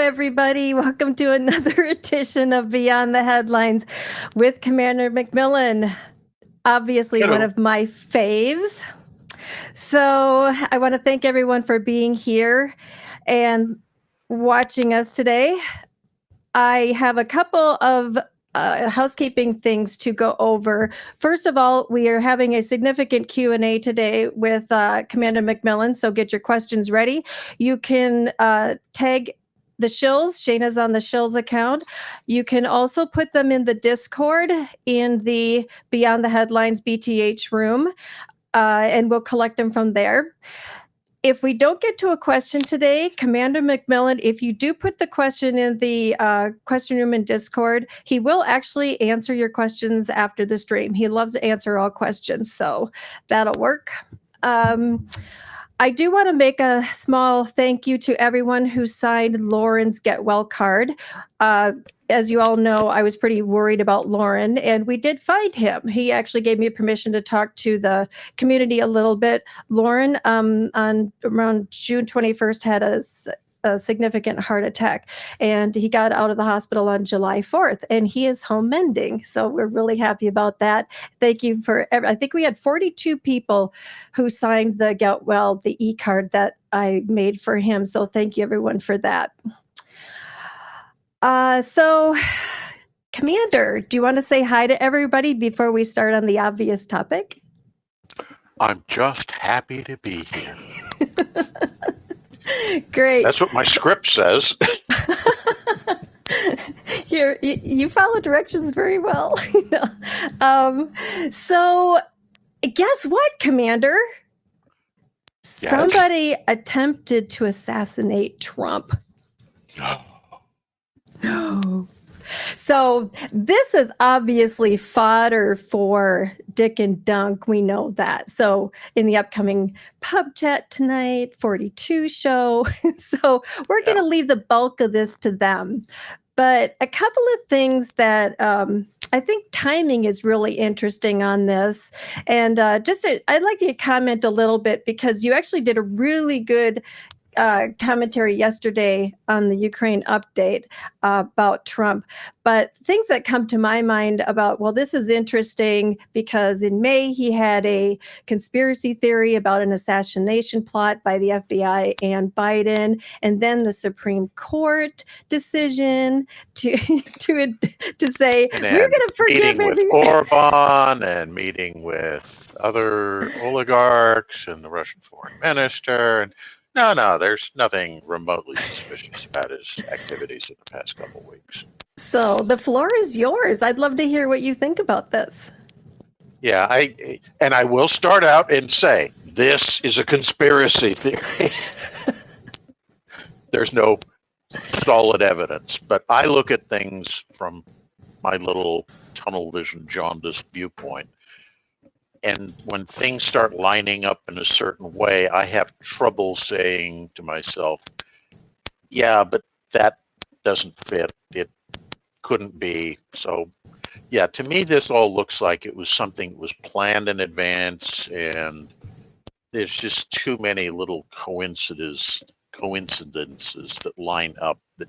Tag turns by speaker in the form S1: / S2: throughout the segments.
S1: everybody. Welcome to another edition of Beyond the Headlines with Commander McMillan. Obviously,
S2: Hello.
S1: one of my faves. So I want to thank everyone for being here and watching us today. I have a couple of housekeeping things to go over. First of all, we are having a significant Q&A today with Commander McMillan, so get your questions ready. You can tag the Shills. Shayna's on the Shills account. You can also put them in the Discord in the Beyond the Headlines BTH room, and we'll collect them from there. If we don't get to a question today, Commander McMillan, if you do put the question in the question room in Discord, he will actually answer your questions after the stream. He loves to answer all questions, so that'll work. I do want to make a small thank you to everyone who signed Lauren's Get Well card. As you all know, I was pretty worried about Lauren, and we did find him. He actually gave me permission to talk to the community a little bit. Lauren, on around June 21st, had a significant heart attack, and he got out of the hospital on July 4th, and he is home mending. So we're really happy about that. Thank you I think we had 42 people who signed the Get Well, the e-card that I made for him. So thank you everyone for that. So Commander, do you want to say hi to everybody before we start on the obvious topic?
S2: I'm just happy to be here.
S1: Great.
S2: That's what my script says.
S1: You follow directions very well. So guess what, Commander?
S2: Yes.
S1: Somebody attempted to assassinate Trump. No. So this is obviously fodder for Dick and Dunk. We know that. So in the upcoming PubChat tonight, 42 show. So we're going to leave the bulk of this to them. But a couple of things that I think timing is really interesting on this. And I'd like you to comment a little bit, because you actually did a really good commentary yesterday on the Ukraine update about Trump. But things that come to my mind about, well, this is interesting because in May he had a conspiracy theory about an assassination plot by the FBI and Biden, and then the Supreme Court decision to say
S2: And
S1: we're going to forgive
S2: meeting with Orban and meeting with other oligarchs and the Russian foreign minister. And no, there's nothing remotely suspicious about his activities in the past couple of weeks.
S1: So the floor is yours. I'd love to hear what you think about this.
S2: Yeah, I will start out and say this is a conspiracy theory. There's no solid evidence, but I look at things from my little tunnel vision jaundiced viewpoint. And when things start lining up in a certain way, I have trouble saying to myself, yeah, but that doesn't fit. It couldn't be. So, yeah, to me, this all looks like it was something that was planned in advance, and there's just too many little coincidences that line up that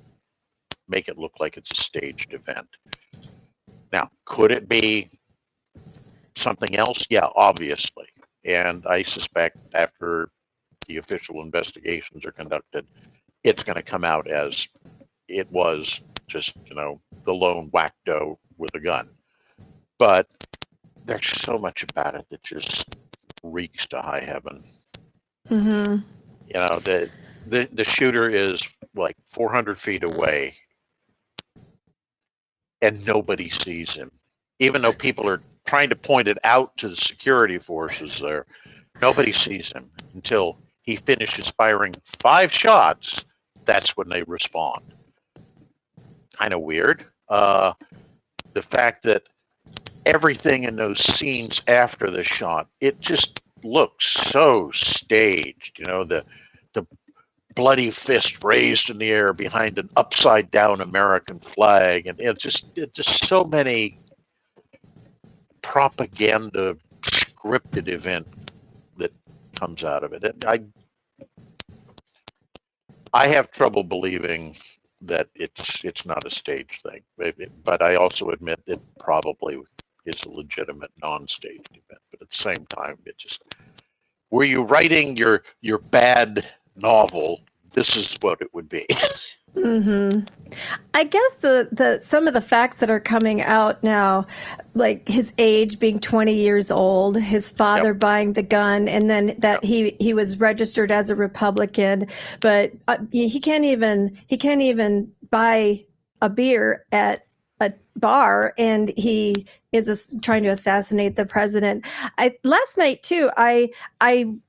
S2: make it look like it's a staged event. Now, could it be something else? Yeah, obviously. And I suspect after the official investigations are conducted, it's going to come out as it was just, the lone whack-doe with a gun. But there's so much about it that just reeks to high heaven.
S1: Mm-hmm.
S2: The shooter is like 400 feet away and nobody sees him. Even though people are trying to point it out to the security forces there, nobody sees him until he finishes firing 5 shots. That's when they respond. Kind of weird. The fact that everything in those scenes after the shot, it just looks so staged. The bloody fist raised in the air behind an upside down American flag, and it's just so many propaganda scripted event that comes out of it. I have trouble believing that it's not a staged thing. But I also admit it probably is a legitimate non-staged event. But at the same time, it just, were you writing your bad novel, this is what it would be.
S1: Mm-hmm. I guess the some of the facts that are coming out now, like his age being 20 years old, his father buying the gun, and then that he was registered as a Republican, but he can't even buy a beer at a bar, and he is trying to assassinate the president. Last night too, I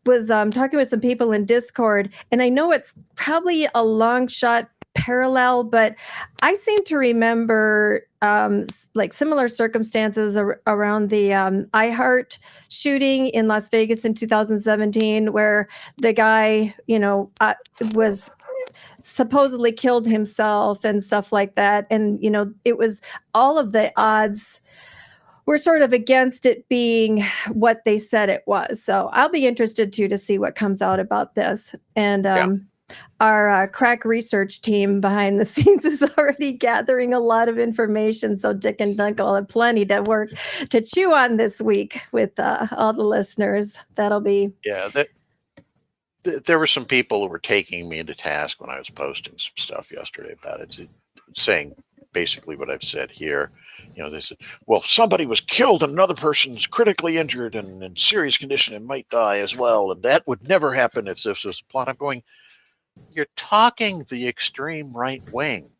S1: was talking with some people in Discord, and I know it's probably a long shot parallel, but I seem to remember like similar circumstances around the iHeart shooting in Las Vegas in 2017, where the guy, was supposedly killed himself and stuff like that. And, it was all of the odds were sort of against it being what they said it was. So I'll be interested too to see what comes out about this. And our crack research team behind the scenes is already gathering a lot of information. So Dick and Dunk will have plenty to work to chew on this week with all the listeners. That'll be.
S2: Yeah, there were some people who were taking me into task when I was posting some stuff yesterday about it, saying basically what I've said here. They said, well, somebody was killed and another person's critically injured and in serious condition and might die as well. And that would never happen if this was a plot. I'm going, you're talking the extreme right wing.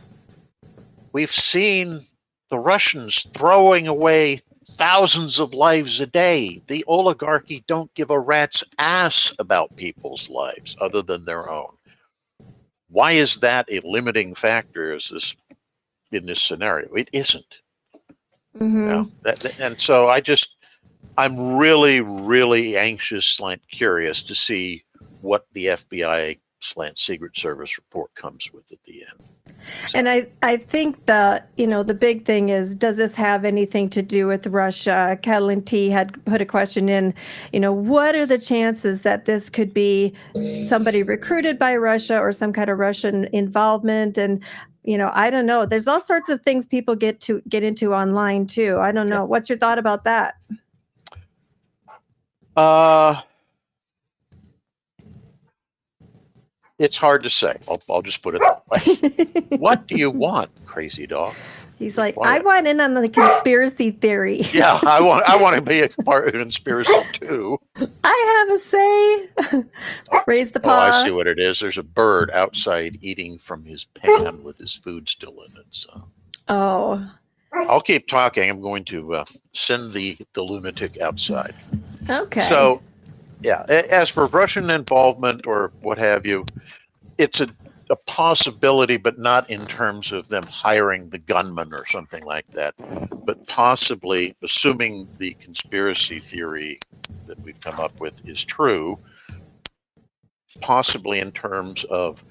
S2: We've seen the Russians throwing away thousands of lives a day. The oligarchy don't give a rat's ass about people's lives other than their own. Why is that a limiting factor in this scenario? It isn't.
S1: Mm-hmm.
S2: And so I'm really, really anxious / curious to see what the FBI / Secret Service report comes with at the end. So.
S1: And I think the big thing is, does this have anything to do with Russia? Catalin T had put a question in, what are the chances that this could be somebody recruited by Russia or some kind of Russian involvement? And, I don't know. There's all sorts of things people get into online too. I don't know. What's your thought about that?
S2: It's hard to say. I'll just put it that way. What do you want, crazy dog?
S1: He's like, I want in on the conspiracy theory.
S2: Yeah, I want to be a part of the conspiracy too.
S1: I have a say. Raise the paw.
S2: Oh, I see what it is. There's a bird outside eating from his pan with his food still in it. So.
S1: Oh.
S2: I'll keep talking. I'm going to send the lunatic outside.
S1: Okay.
S2: So. Yeah, as for Russian involvement or what have you, it's a possibility, but not in terms of them hiring the gunman or something like that, but possibly, assuming the conspiracy theory that we've come up with is true, possibly in terms of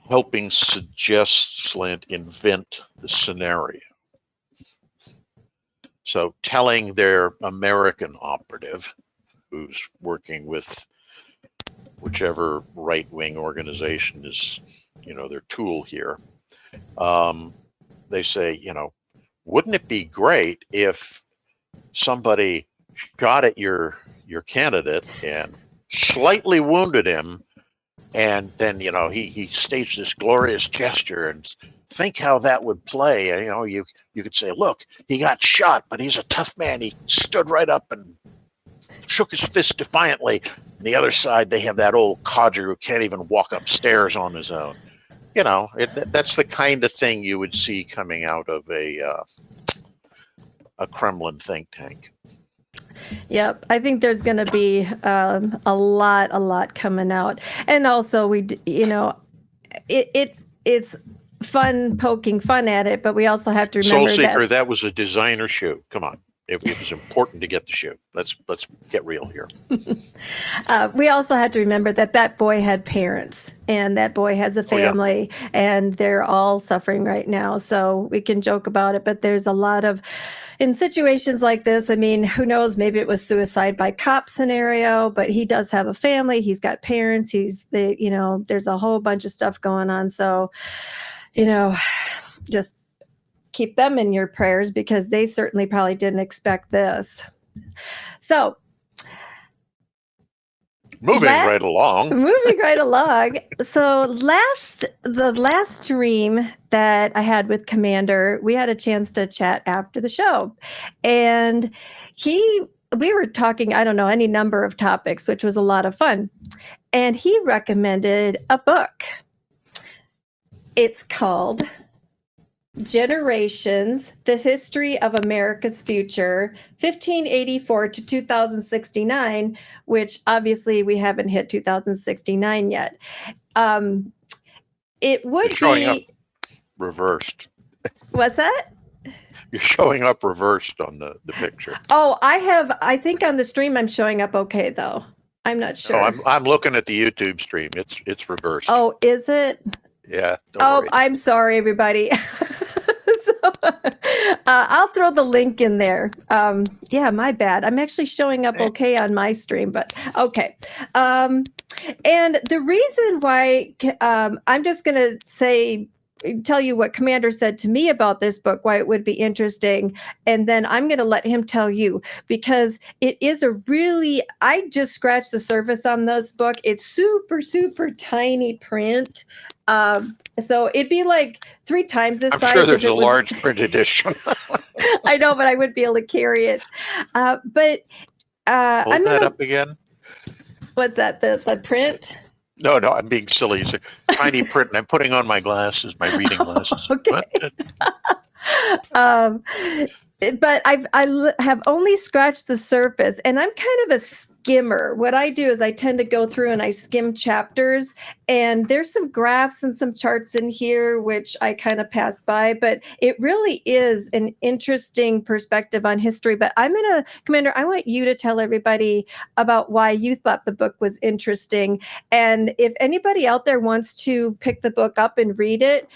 S2: helping suggest / invent the scenario. So telling their American operative, who's working with whichever right-wing organization is, their tool here. They say, wouldn't it be great if somebody shot at your candidate and slightly wounded him, and then, he staged this glorious gesture, and think how that would play. You could say, look, he got shot, but he's a tough man. He stood right up and shook his fist defiantly. On the other side, they have that old codger who can't even walk upstairs on his own. That's the kind of thing you would see coming out of a Kremlin think tank.
S1: Yep, I think there's going to be a lot coming out, and also it's fun poking fun at it, but we also have to remember
S2: Soul Seeker, that was a designer shoe. Come on. it was important to get the shoe. Let's get real here.
S1: We also had to remember that boy had parents, and that boy has a family, and they're all suffering right now. So we can joke about it, but there's a lot of, in situations like this, I mean, who knows, maybe it was suicide by cop scenario, but he does have a family, he's got parents, there's a whole bunch of stuff going on. So, just keep them in your prayers, because they certainly probably didn't expect this. So,
S2: moving right along.
S1: So the last stream that I had with Commander, we had a chance to chat after the show, and we were talking, I don't know, any number of topics, which was a lot of fun. And he recommended a book. It's called Generations, The History of America's Future, 1584 to 2069, which obviously we haven't hit 2069 yet. It would
S2: You're showing
S1: be
S2: up reversed.
S1: What's that?
S2: You're showing up reversed on the picture.
S1: Oh, I think on the stream I'm showing up okay, though. I'm not sure.
S2: No, I'm looking at the YouTube stream. It's reversed.
S1: Oh, is it?
S2: Yeah. Don't worry.
S1: I'm sorry, everybody. I'll throw the link in there. Yeah, my bad. I'm actually showing up okay on my stream, but okay. And the reason why I'm just going to tell you what Commander said to me about this book, why it would be interesting, and then I'm going to let him tell you, because it is I just scratched the surface on this book. It's super, super tiny print. So it'd be like 3 times this size.
S2: I'm sure there's a large print edition.
S1: I know, but I wouldn't be able to carry it.
S2: Hold that up again.
S1: What's that? The print?
S2: No, I'm being silly. It's a tiny print, and I'm putting on my glasses, my reading glasses.
S1: Okay. But I have only scratched the surface, and I'm kind of a skimmer. What I do is I tend to go through and I skim chapters, and there's some graphs and some charts in here which I kind of pass by, but it really is an interesting perspective on history. But Commander, I want you to tell everybody about why you thought the book was interesting. And if anybody out there wants to pick the book up and read it,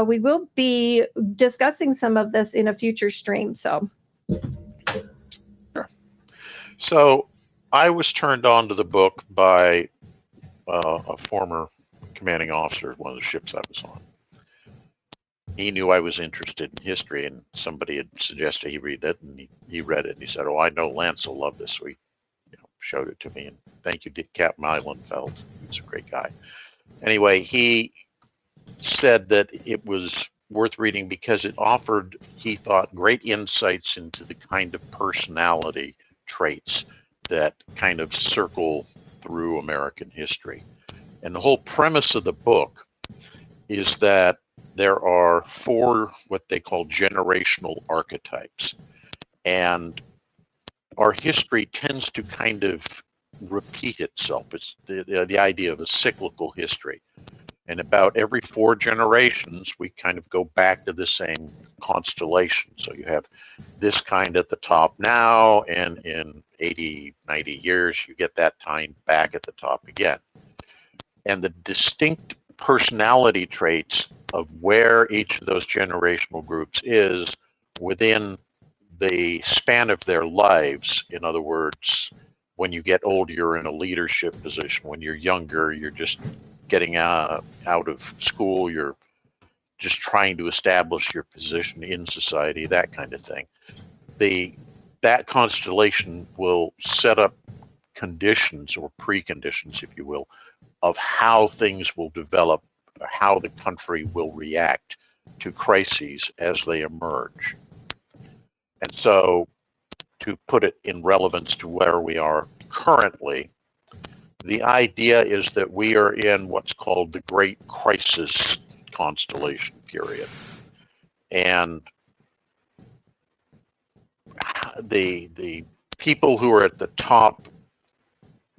S1: we will be discussing some of this in a future stream.
S2: So I was turned on to the book by a former commanding officer of one of the ships I was on. He knew I was interested in history, and somebody had suggested he read it, and he read it, and he said, "Oh, I know Lance will love this." So he showed it to me, and thank you to Captain Eilenfeld. He's a great guy. Anyway, he said that it was worth reading because it offered, he thought, great insights into the kind of personality traits that kind of circle through American history. And the whole premise of the book is that there are 4 what they call generational archetypes. And our history tends to kind of repeat itself. It's the idea of a cyclical history. And about every 4 generations, we kind of go back to the same constellation. So you have this kind at the top now, and in 80, 90 years, you get that time back at the top again. And the distinct personality traits of where each of those generational groups is within the span of their lives. In other words, when you get older, you're in a leadership position. When you're younger, you're just getting out of school, you're just trying to establish your position in society, that kind of thing. That constellation will set up conditions, or preconditions, if you will, of how things will develop, or how the country will react to crises as they emerge. And so, to put it in relevance to where we are currently, the idea is that we are in what's called the Great Crisis constellation period. And the people who are at the top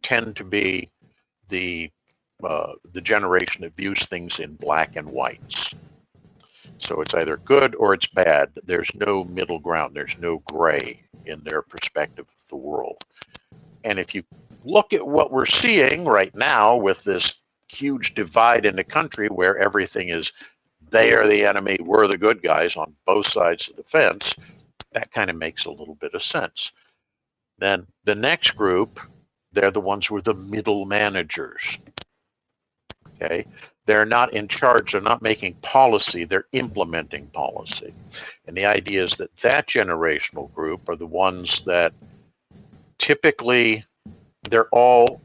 S2: tend to be the generation that views things in black and whites. So it's either good or it's bad. There's no middle ground. There's no gray in their perspective of the world. And if you look at what we're seeing right now with this huge divide in the country where everything is they are the enemy, we're the good guys on both sides of the fence, that kind of makes a little bit of sense. Then the next group, they're the ones who are the middle managers. Okay, they're not in charge, they're not making policy, they're implementing policy. And the idea is that that generational group are the ones that typically they're all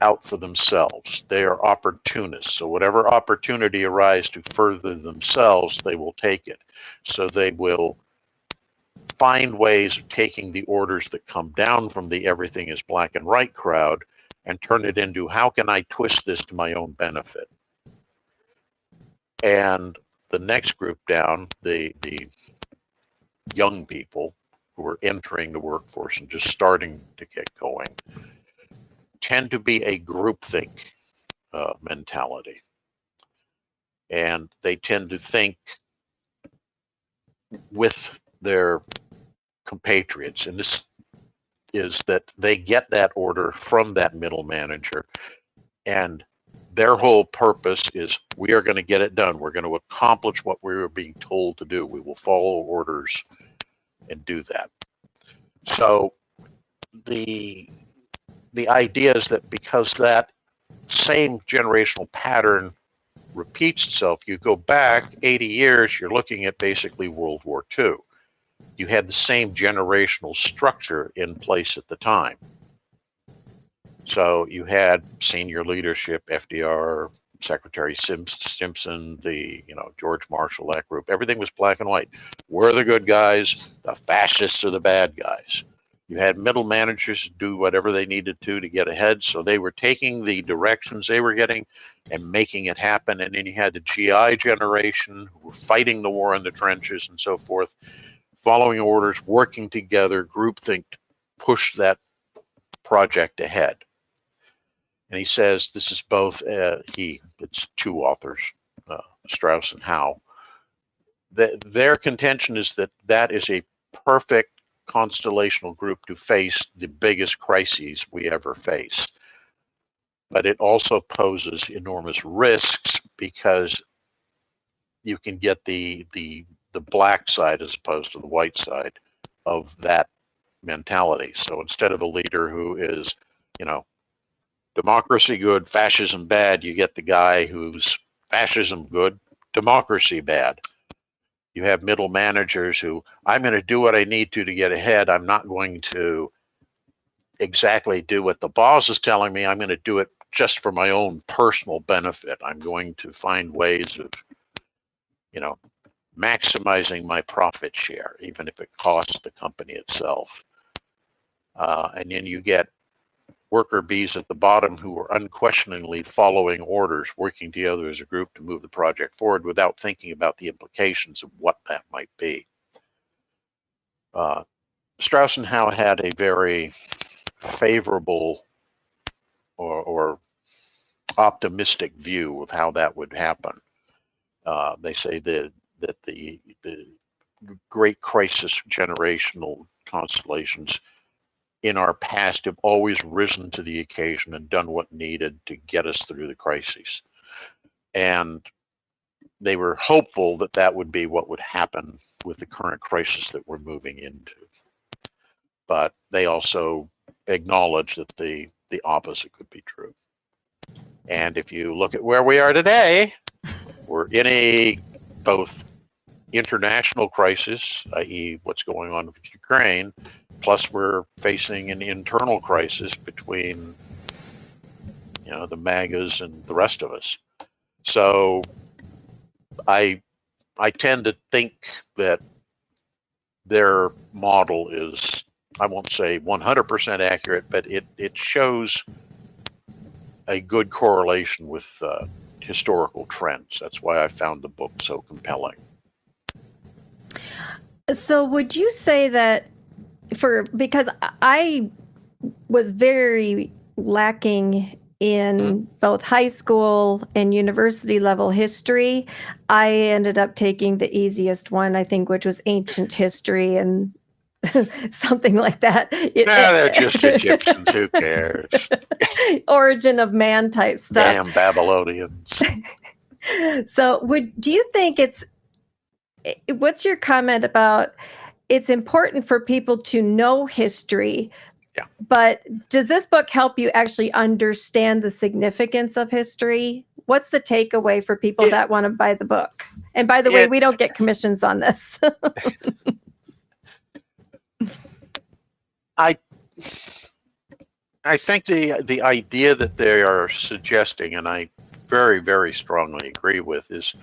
S2: out for themselves. They are opportunists. So whatever opportunity arises to further themselves, they will take it. So they will find ways of taking the orders that come down from the everything is black and white crowd and turn it into how can I twist this to my own benefit. And the next group down, the young people who are entering the workforce and just starting to get going, tend to be a groupthink mentality. And they tend to think with their compatriots. And this is that they get that order from that middle manager. And their whole purpose is we are going to get it done. We're going to accomplish what we were being told to do. We will follow orders and do that. So the idea is that because that same generational pattern repeats itself, you go back 80 years, you're looking at basically World War II. You had the same generational structure in place at the time. So you had senior leadership, FDR, Secretary Simpson, George Marshall, that group. Everything was black and white. We're the good guys, the fascists are the bad guys. You had middle managers do whatever they needed to get ahead. So they were taking the directions they were getting and making it happen. And then you had the GI generation who were fighting the war in the trenches and so forth, following orders, working together, groupthink to push that project ahead. And he says this is both, it's two authors, Strauss and Howe. Their contention is that that is a perfect constellational group to face the biggest crises we ever face. But it also poses enormous risks because you can get the black side as opposed to the white side of that mentality. So instead of a leader who is, democracy good, fascism bad, you get the guy who's fascism good, democracy bad. You have middle managers who, I'm going to do what I need to get ahead. I'm not going to exactly do what the boss is telling me. I'm going to do it just for my own personal benefit. I'm going to find ways of, maximizing my profit share, even if it costs the company itself. And then you get worker bees at the bottom who are unquestioningly following orders, working together as a group to move the project forward without thinking about the implications of what that might be. Strauss and Howe had a very favorable or optimistic view of how that would happen. They say that the great crisis generational constellations in our past have always risen to the occasion and done what needed to get us through the crises. And they were hopeful that that would be what would happen with the current crisis that we're moving into. But they also acknowledge that the opposite could be true. And if you look at where we are today, we're in a both international crisis, i.e. what's going on with Ukraine, plus we're facing an internal crisis between, the MAGAs and the rest of us. So I tend to think that their model is, I won't say 100% accurate, but it shows a good correlation with historical trends. That's why I found the book so compelling.
S1: So would you say that because I was very lacking in both high school and university level history. I ended up taking the easiest one, I think, which was ancient history and something like that.
S2: They're just Egyptians. Who cares?
S1: Origin of man type stuff.
S2: Damn Babylonians.
S1: So do you think what's your comment about it's important for people to know history?
S2: Yeah.
S1: But does this book help you actually understand the significance of history? What's the takeaway for people that want to buy the book? And by the way, we don't get commissions on this.
S2: I think the idea that they are suggesting, and I very, very strongly agree with, is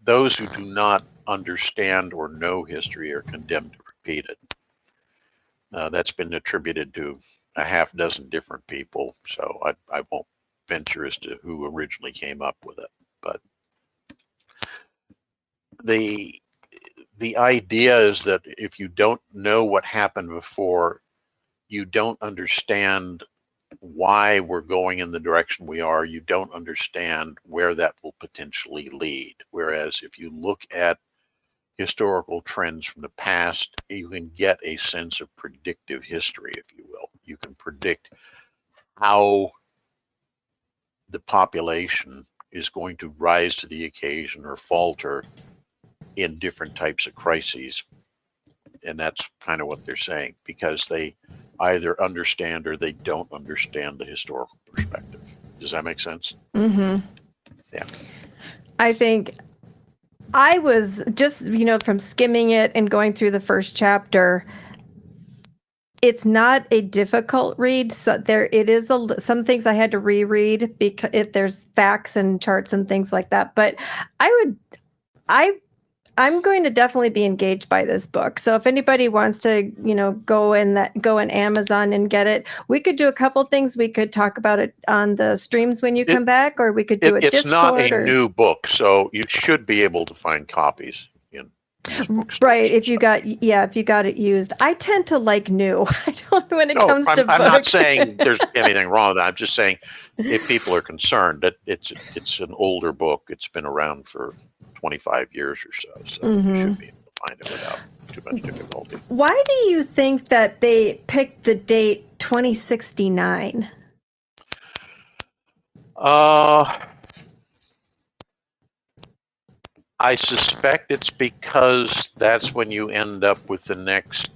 S2: those who do not understand or know history are condemned to repeat it. That's been attributed to a half dozen different people, so I won't venture as to who originally came up with it. But the idea is that if you don't know what happened before, you don't understand why we're going in the direction we are. You don't understand where that will potentially lead. Whereas if you look at historical trends from the past, you can get a sense of predictive history, if you will. You can predict how the population is going to rise to the occasion or falter in different types of crises. And that's kind of what they're saying, because they either understand or they don't understand the historical perspective. Does that make sense?
S1: Mm-hmm.
S2: Yeah.
S1: I think I was just, from skimming it and going through the first chapter, it's not a difficult read. So it is some things I had to reread because if there's facts and charts and things like that. But I'm going to definitely be engaged by this book. So if anybody wants to, go in Amazon and get it, we could do a couple things. We could talk about it on the streams when you come back, or we could do it.
S2: It's not a new book, so you should be able to find copies in bookstores.
S1: Right. If you got it used. I tend to like new. I don't know when it comes to books.
S2: I'm not saying there's anything wrong with that. I'm just saying if people are concerned that it's an older book, it's been around for 25 years or so, you should be able to find it without too much difficulty.
S1: Why do you think that they picked the date 2069?
S2: I suspect it's because that's when you end up with the next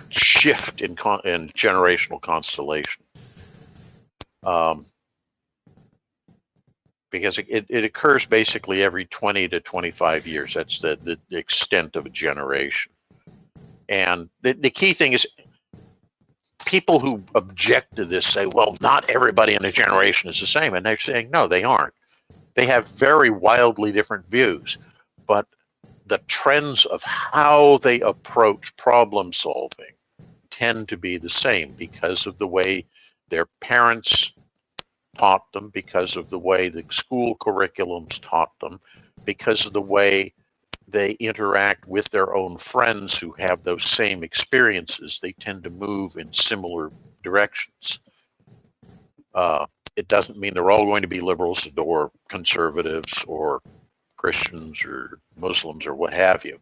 S2: shift in generational constellation. Because it occurs basically every 20 to 25 years. That's the extent of a generation. And the key thing is people who object to this say, well, not everybody in a generation is the same. And they're saying, no, they aren't. They have very wildly different views. But the trends of how they approach problem solving tend to be the same because of the way their parents taught them, because of the way the school curriculums taught them, because of the way they interact with their own friends who have those same experiences. They tend to move in similar directions. It doesn't mean they're all going to be liberals or conservatives or Christians or Muslims or what have you.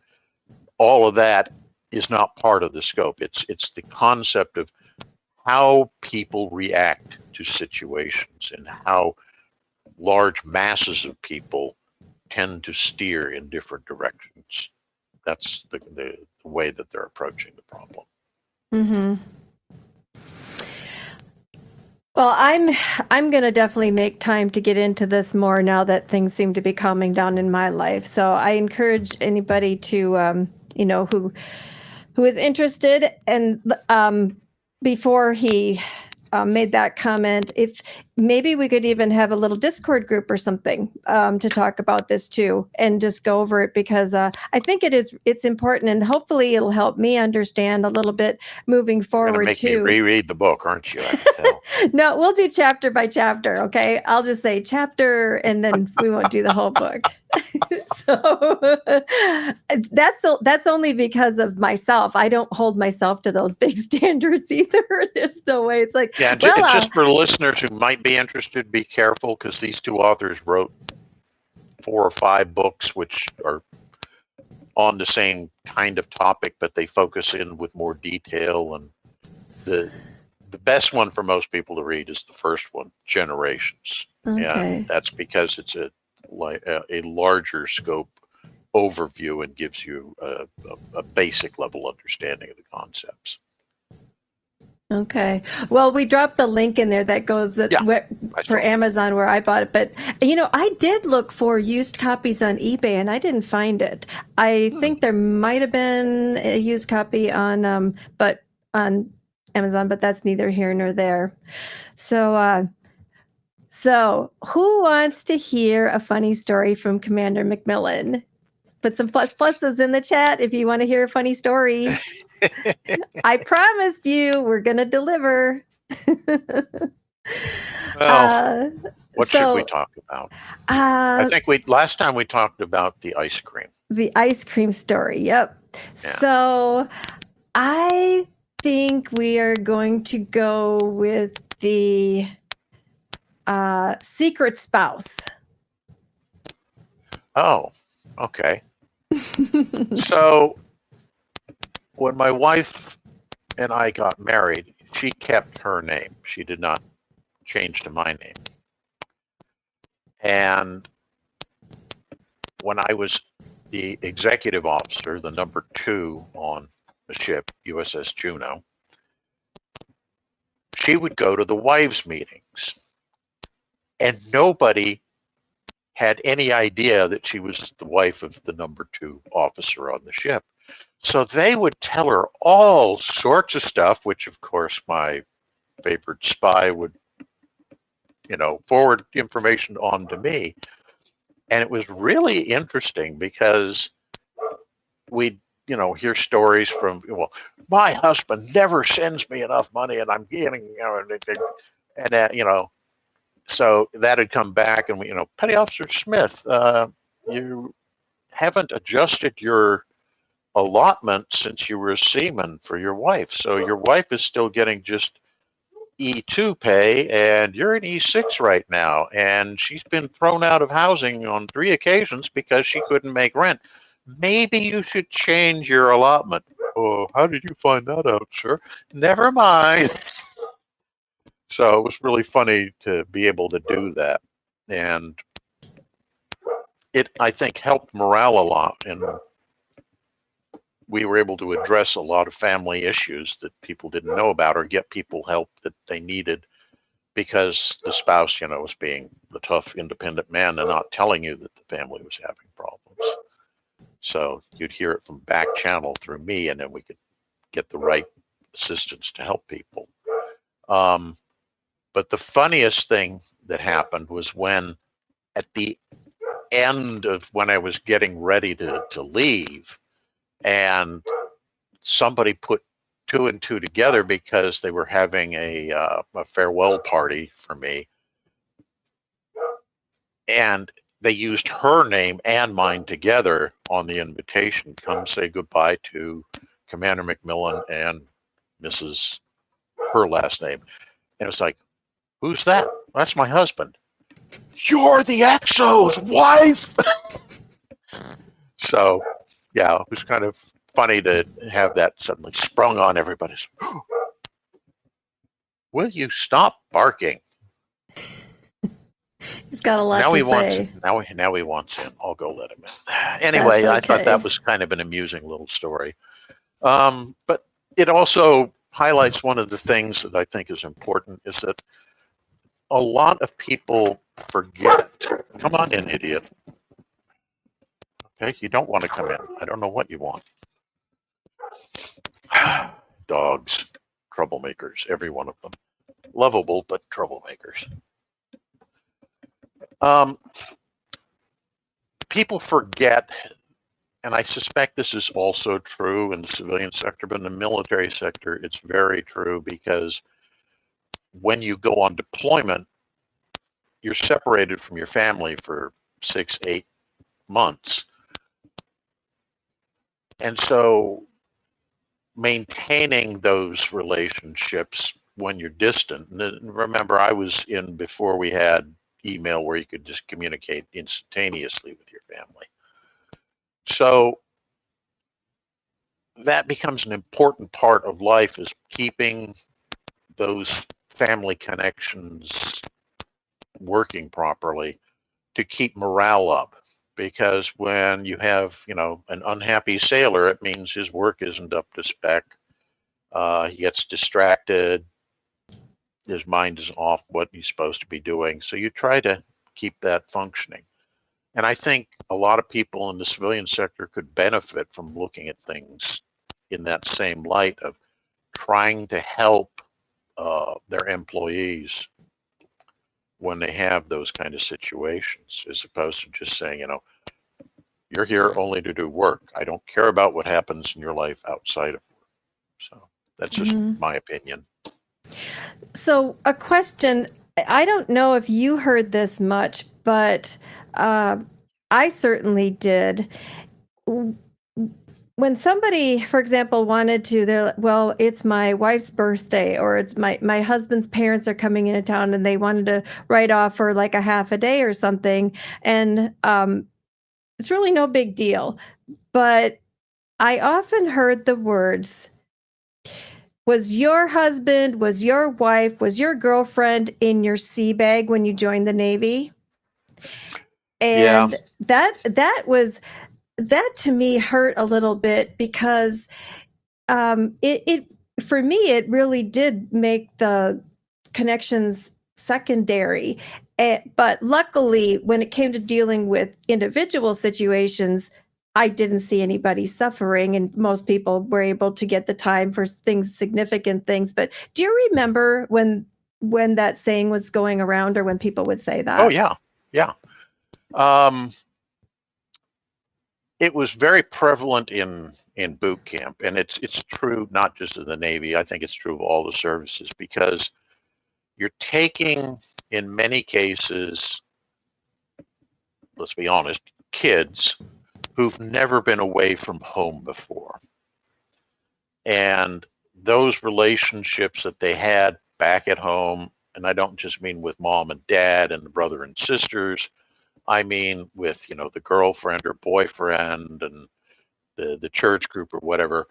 S2: All of that is not part of the scope. It's the concept of how people react to situations and how large masses of people tend to steer in different directions. That's the way that they're approaching the problem.
S1: Mm-hmm. Well, I'm going to definitely make time to get into this more now that things seem to be calming down in my life. So I encourage anybody to, who is interested, and before he made that comment, if maybe we could even have a little Discord group or something to talk about this too, and just go over it, because I think it's important, and hopefully it'll help me understand a little bit moving forward.
S2: You're gonna make
S1: too.
S2: Me reread the book, aren't you? I can tell.
S1: No, we'll do chapter by chapter. Okay, I'll just say chapter, and then we won't do the whole book. So that's only because of myself. I don't hold myself to those big standards either. There's no way. It's like,
S2: Yeah,
S1: well,
S2: just for listeners who might be interested, be careful, because these two authors wrote 4 or 5 books which are on the same kind of topic, but they focus in with more detail. And the best one for most people to read is the first one, Generations.
S1: okay.
S2: And that's because it's a larger scope overview and gives you a basic level understanding of the concepts.
S1: Okay. Well, we dropped the link in there that goes for Amazon where I bought it. But, I did look for used copies on eBay and I didn't find it. I think there might have been a used copy on Amazon, but that's neither here nor there. So who wants to hear a funny story from Commander McMillan? Put some pluses in the chat if you want to hear a funny story. I promised you we're going to deliver.
S2: Well, what should we talk about? I think last time we talked about the ice cream.
S1: The ice cream story, yep. Yeah. So I think we are going to go with the secret spouse.
S2: Oh, okay. So when my wife and I got married, she kept her name. She did not change to my name. And when I was the executive officer, the number 2 on the ship, USS Juno, she would go to the wives' meetings. And nobody had any idea that she was the wife of the number 2 officer on the ship. So they would tell her all sorts of stuff, which of course my favorite spy would, forward information on to me. And it was really interesting because we'd, hear stories from, my husband never sends me enough money and I'm getting, and that, so that had come back and we, Petty Officer Smith, you haven't adjusted your allotment since you were a seaman for your wife. So your wife is still getting just E2 pay and you're in E6 right now. And she's been thrown out of housing on 3 occasions because she couldn't make rent. Maybe you should change your allotment. Oh, how did you find that out, sir? Never mind. So it was really funny to be able to do that. And it, I think, helped morale a lot. And we were able to address a lot of family issues that people didn't know about or get people help that they needed because the spouse, was being the tough, independent man and not telling you that the family was having problems. So you'd hear it from back channel through me, and then we could get the right assistance to help people. But the funniest thing that happened was when at the end of when I was getting ready to leave, and somebody put 2 and 2 together because they were having a farewell party for me. And they used her name and mine together on the invitation. Come say goodbye to Commander McMillan and Mrs. her last name. And it's like, who's that? That's my husband. You're the EXO's wife! So, yeah, it was kind of funny to have that suddenly sprung on everybody. Will you stop barking?
S1: He's got a lot to say.
S2: Now he wants in. I'll go let him in. Anyway, okay. I thought that was kind of an amusing little story. But it also highlights one of the things that I think is important is that a lot of people forget. Come on in, idiot. Okay, you don't want to come in. I don't know what you want. Dogs, troublemakers, every one of them. Lovable, but troublemakers. People forget, and I suspect this is also true in the civilian sector, but in the military sector, it's very true because when you go on deployment, you're separated from your family for 6, 8, months. And so maintaining those relationships when you're distant, and remember, I was in before we had email where you could just communicate instantaneously with your family. So that becomes an important part of life, is keeping those family connections working properly to keep morale up. Because when you have, an unhappy sailor, it means his work isn't up to spec. He gets distracted. His mind is off what he's supposed to be doing. So you try to keep that functioning. And I think a lot of people in the civilian sector could benefit from looking at things in that same light of trying to help their employees when they have those kind of situations, as opposed to just saying, you're here only to do work. I don't care about what happens in your life outside of work. So that's just my opinion.
S1: So a question, I don't know if you heard this much, but I certainly did. When somebody, for example, wanted to, well, it's my wife's birthday, or it's my husband's parents are coming into town, and they wanted to write off for like a half a day or something. And it's really no big deal. But I often heard the words, was your husband, was your wife, was your girlfriend in your sea bag when you joined the Navy? And that to me hurt a little bit, because it for me, it really did make the connections secondary. But luckily, when it came to dealing with individual situations, I didn't see anybody suffering, and most people were able to get the time for significant things. But do you remember when that saying was going around, or when people would say that?
S2: Oh yeah. It was very prevalent in boot camp, and it's true not just of the Navy. I think it's true of all the services, because you're taking, in many cases, let's be honest, kids who've never been away from home before. And those relationships that they had back at home, and I don't just mean with mom and dad and the brother and sisters, I mean with, the girlfriend or boyfriend and the church group or whatever,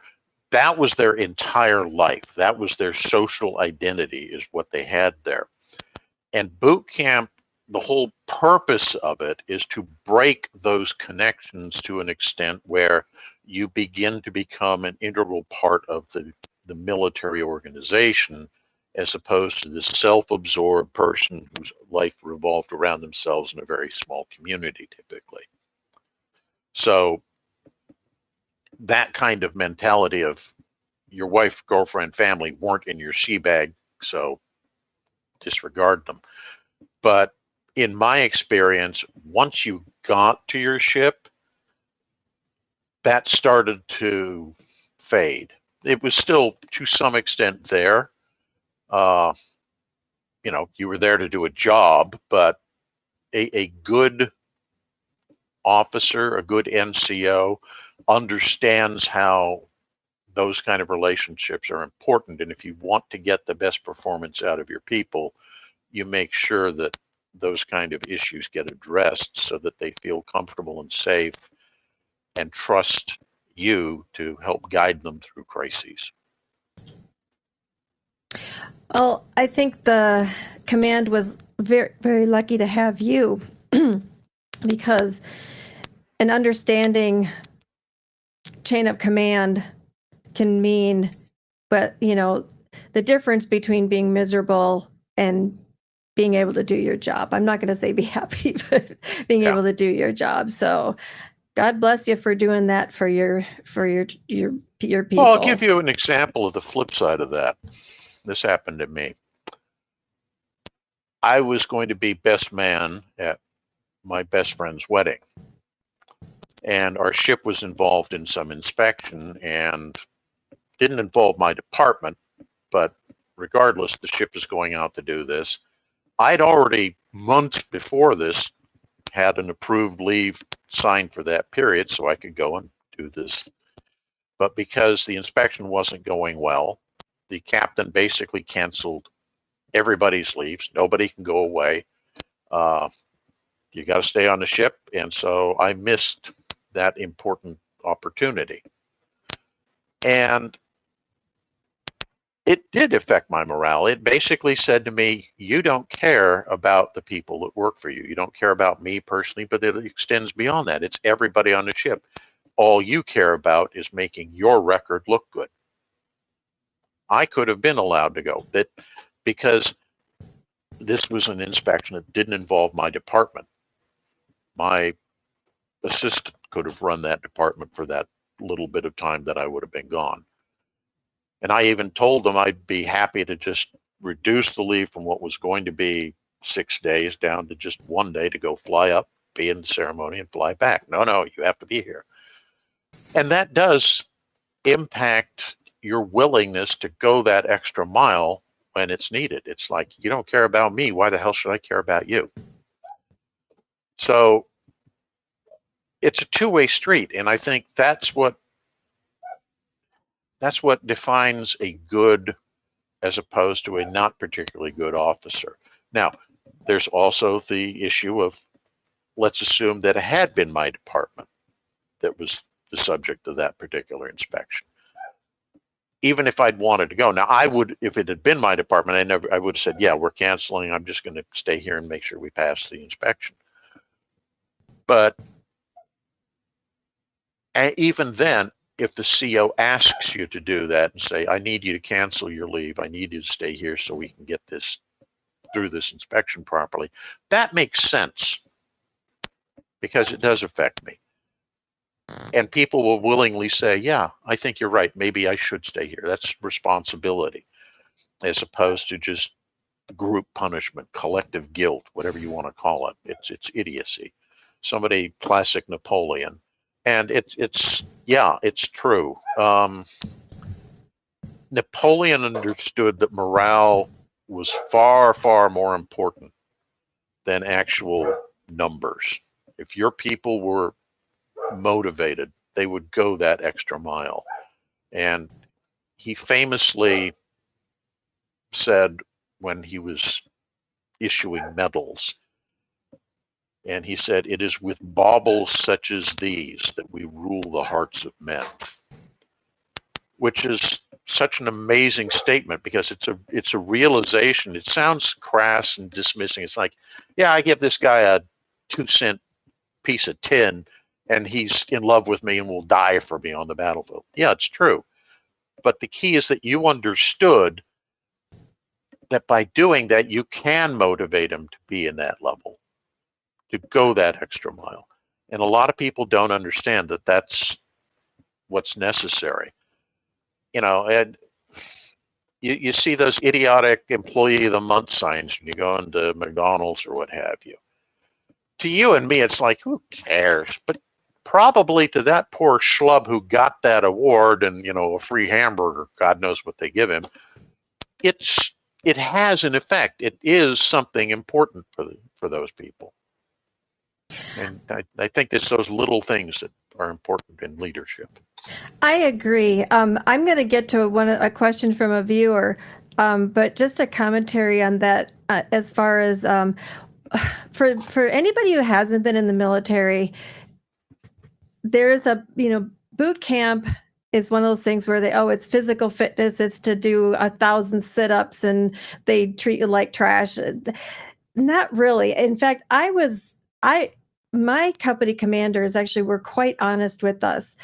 S2: that was their entire life. That was their social identity, is what they had there. And boot camp, the whole purpose of it is to break those connections to an extent where you begin to become an integral part of the military organization, as opposed to this self-absorbed person whose life revolved around themselves in a very small community, typically. So that kind of mentality of your wife, girlfriend, family weren't in your sea bag, so disregard them. But in my experience, once you got to your ship, that started to fade. It was still to some extent there. You were there to do a job, but a good officer, a good NCO, understands how those kind of relationships are important. And if you want to get the best performance out of your people, you make sure that those kind of issues get addressed so that they feel comfortable and safe and trust you to help guide them through crises.
S1: Well, I think the command was very, very lucky to have you, because an understanding chain of command can mean, but the difference between being miserable and being able to do your job. I'm not going to say be happy, but being able to do your job. So God bless you for doing that for your people.
S2: Well, I'll give you an example of the flip side of that. This happened to me. I was going to be best man at my best friend's wedding, and our ship was involved in some inspection, and didn't involve my department, but regardless, the ship is going out to do this. I'd already, months before this, had an approved leave signed for that period so I could go and do this. But because the inspection wasn't going well, the captain basically canceled everybody's leaves. Nobody can go away. You got to stay on the ship. And so I missed that important opportunity. And it did affect my morale. It basically said to me, you don't care about the people that work for you. You don't care about me personally, but it extends beyond that. It's everybody on the ship. All you care about is making your record look good. I could have been allowed to go, because this was an inspection that didn't involve my department. My assistant could have run that department for that little bit of time that I would have been gone. And I even told them I'd be happy to just reduce the leave from what was going to be 6 days down to just 1 day to go fly up, be in the ceremony, and fly back. No, you have to be here. And that does impact your willingness to go that extra mile when it's needed. It's like, you don't care about me. Why the hell should I care about you? So it's a two-way street. And I think that's what defines a good as opposed to a not particularly good officer. Now, there's also the issue of, let's assume that it had been my department that was the subject of that particular inspection. Even if I'd wanted to go. Now, I would, if it had been my department, I would have said, yeah, we're canceling. I'm just going to stay here and make sure we pass the inspection. But even then, if the CO asks you to do that and say, I need you to cancel your leave, I need you to stay here so we can get this through this inspection properly, that makes sense because it does affect me. And people will willingly say, yeah, I think you're right. Maybe I should stay here. That's responsibility as opposed to just group punishment, collective guilt, whatever you want to call it. It's idiocy. Somebody, classic Napoleon. And it's true. Napoleon understood that morale was far, far more important than actual numbers. If your people were motivated, they would go that extra mile. And he famously said when he was issuing medals, and he said, it is with baubles such as these that we rule the hearts of men, which is such an amazing statement because it's a realization. It sounds crass and dismissing. It's like, yeah, I give this guy a 2-cent piece of tin and he's in love with me and will die for me on the battlefield. Yeah, it's true. But the key is that you understood that by doing that, you can motivate him to be in that level, to go that extra mile. And a lot of people don't understand that that's what's necessary. And you see those idiotic employee of the month signs when you go into McDonald's or what have you. To you and me, it's like, who cares? But probably to that poor schlub who got that award and, a free hamburger, God knows what they give him, it has an effect. It is something important for those people. And I think it's those little things that are important in leadership.
S1: I agree. I'm going to get to a question from a viewer, but just a commentary on that as far as for anybody who hasn't been in the military, there's boot camp is one of those things where it's physical fitness. It's to do 1,000 sit-ups and they treat you like trash. Not really. In fact, my company commanders actually were quite honest with us.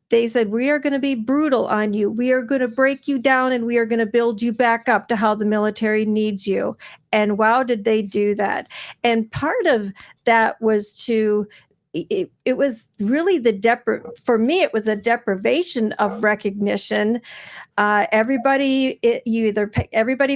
S1: They said, we are going to be brutal on you. We are going to break you down and we are going to build you back up to how the military needs you. And wow, did they do that. And part of that was it was really for me, it was a deprivation of recognition. Everybody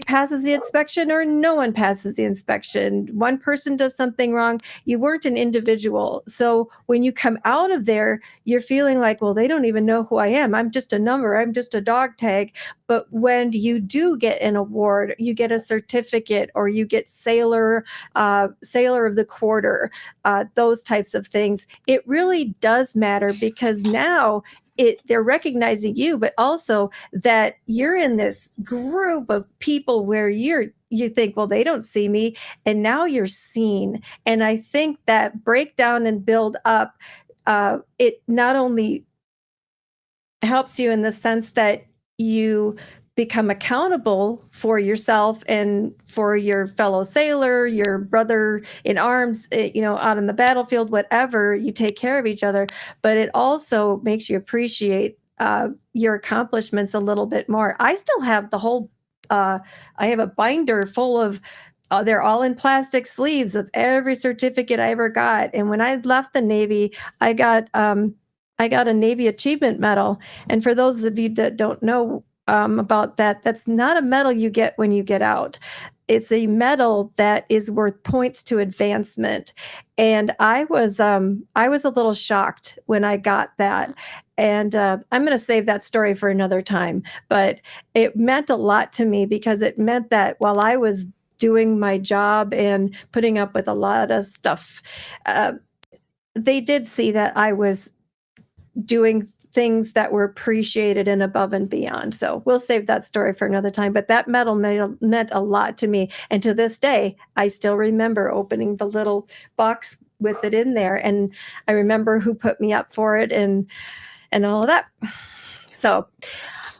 S1: passes the inspection or no one passes the inspection. One person does something wrong. You weren't an individual. So when you come out of there, you're feeling like, well, they don't even know who I am. I'm just a number. I'm just a dog tag. But when you do get an award, you get a certificate or you get sailor of the quarter, those types of things. things, it really does matter, because now they're recognizing you, but also that you're in this group of people where you think, well, they don't see me, and now you're seen. And I think that breakdown and build up, it not only helps you in the sense that you become accountable for yourself and for your fellow sailor, your brother in arms, out on the battlefield, whatever, you take care of each other, but it also makes you appreciate your accomplishments a little bit more. I still have I have a binder full of, they're all in plastic sleeves, of every certificate I ever got. And when I left the Navy, I got a Navy Achievement Medal. And for those of you that don't know about that, that's not a medal you get when you get out. It's a medal that is worth points to advancement. And I was a little shocked when I got that. And I'm going to save that story for another time. But it meant a lot to me, because it meant that while I was doing my job and putting up with a lot of stuff, they did see that I was doing things that were appreciated and above and beyond. So we'll save that story for another time. But that medal meant a lot to me. And to this day, I still remember opening the little box with it in there. And I remember who put me up for it and all of that. So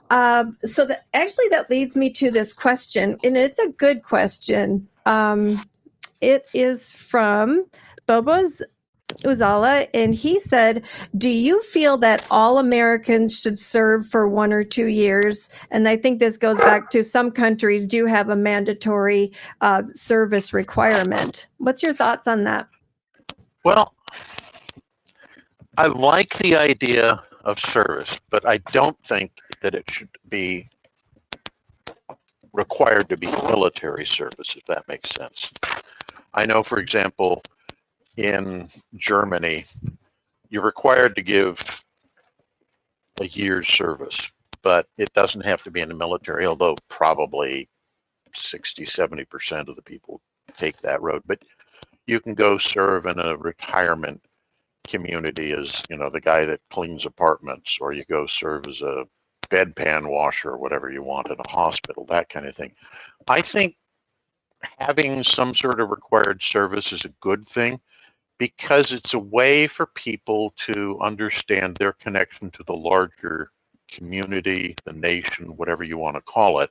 S1: that leads me to this question, and it's a good question. It is from Bobo's Uzala, and he said, do you feel that all Americans should serve for 1 or 2 years? And I think this goes back to some countries do have a mandatory service requirement. What's your thoughts on that?
S2: Well, I like the idea of service, but I don't think that it should be required to be military service, if that makes sense. I know, for example, in Germany, you're required to give a year's service, but it doesn't have to be in the military, although probably 60-70% of the people take that road. But you can go serve in a retirement community as, the guy that cleans apartments, or you go serve as a bedpan washer or whatever you want in a hospital, that kind of thing. I think having some sort of required service is a good thing, because it's a way for people to understand their connection to the larger community, the nation, whatever you want to call it,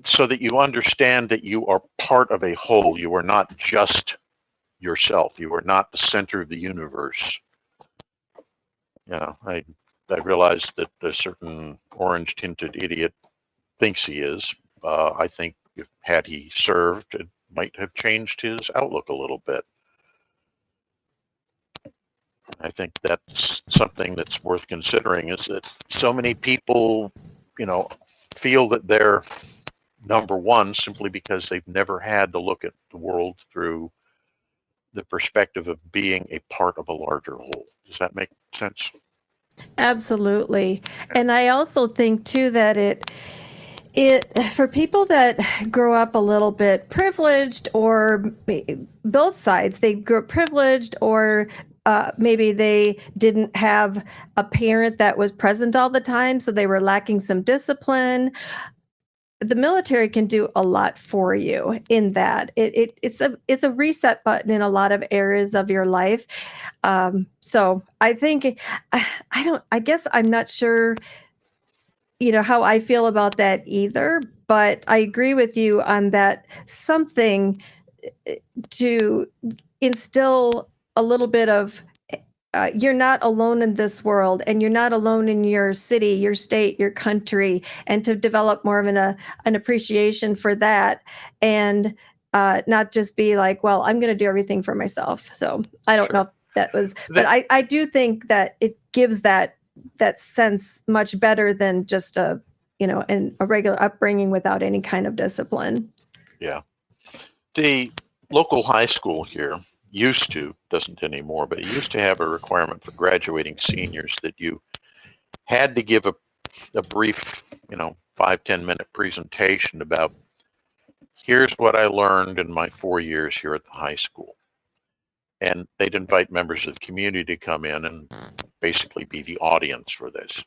S2: so that you understand that you are part of a whole. You are not just yourself. You are not the center of the universe. I realize that a certain orange-tinted idiot thinks he is. I think had he served, it might have changed his outlook a little bit. I think that's something that's worth considering, is that so many people, feel that they're number one simply because they've never had to look at the world through the perspective of being a part of a larger whole. Does that make sense?
S1: Absolutely. And I also think too that it for people that grow up a little bit privileged, or both sides, they grew up privileged, or maybe they didn't have a parent that was present all the time, so they were lacking some discipline. The military can do a lot for you in that. It's a reset button in a lot of areas of your life. So I think I guess I'm not sure how I feel about that either, but I agree with you on that. Something to instill a little bit of you're not alone in this world, and you're not alone in your city, your state, your country, and to develop more of an appreciation for that, and not just be like, well, I'm going to do everything for myself. So I don't know if that was, but I do think that it gives that sense much better than just a regular upbringing without any kind of discipline.
S2: Yeah. The local high school here used to, doesn't anymore, but it used to have a requirement for graduating seniors that you had to give a brief, 5-10 minute presentation about, here's what I learned in my 4 years here at the high school. and they'd invite members of the community to come in and basically be the audience for this.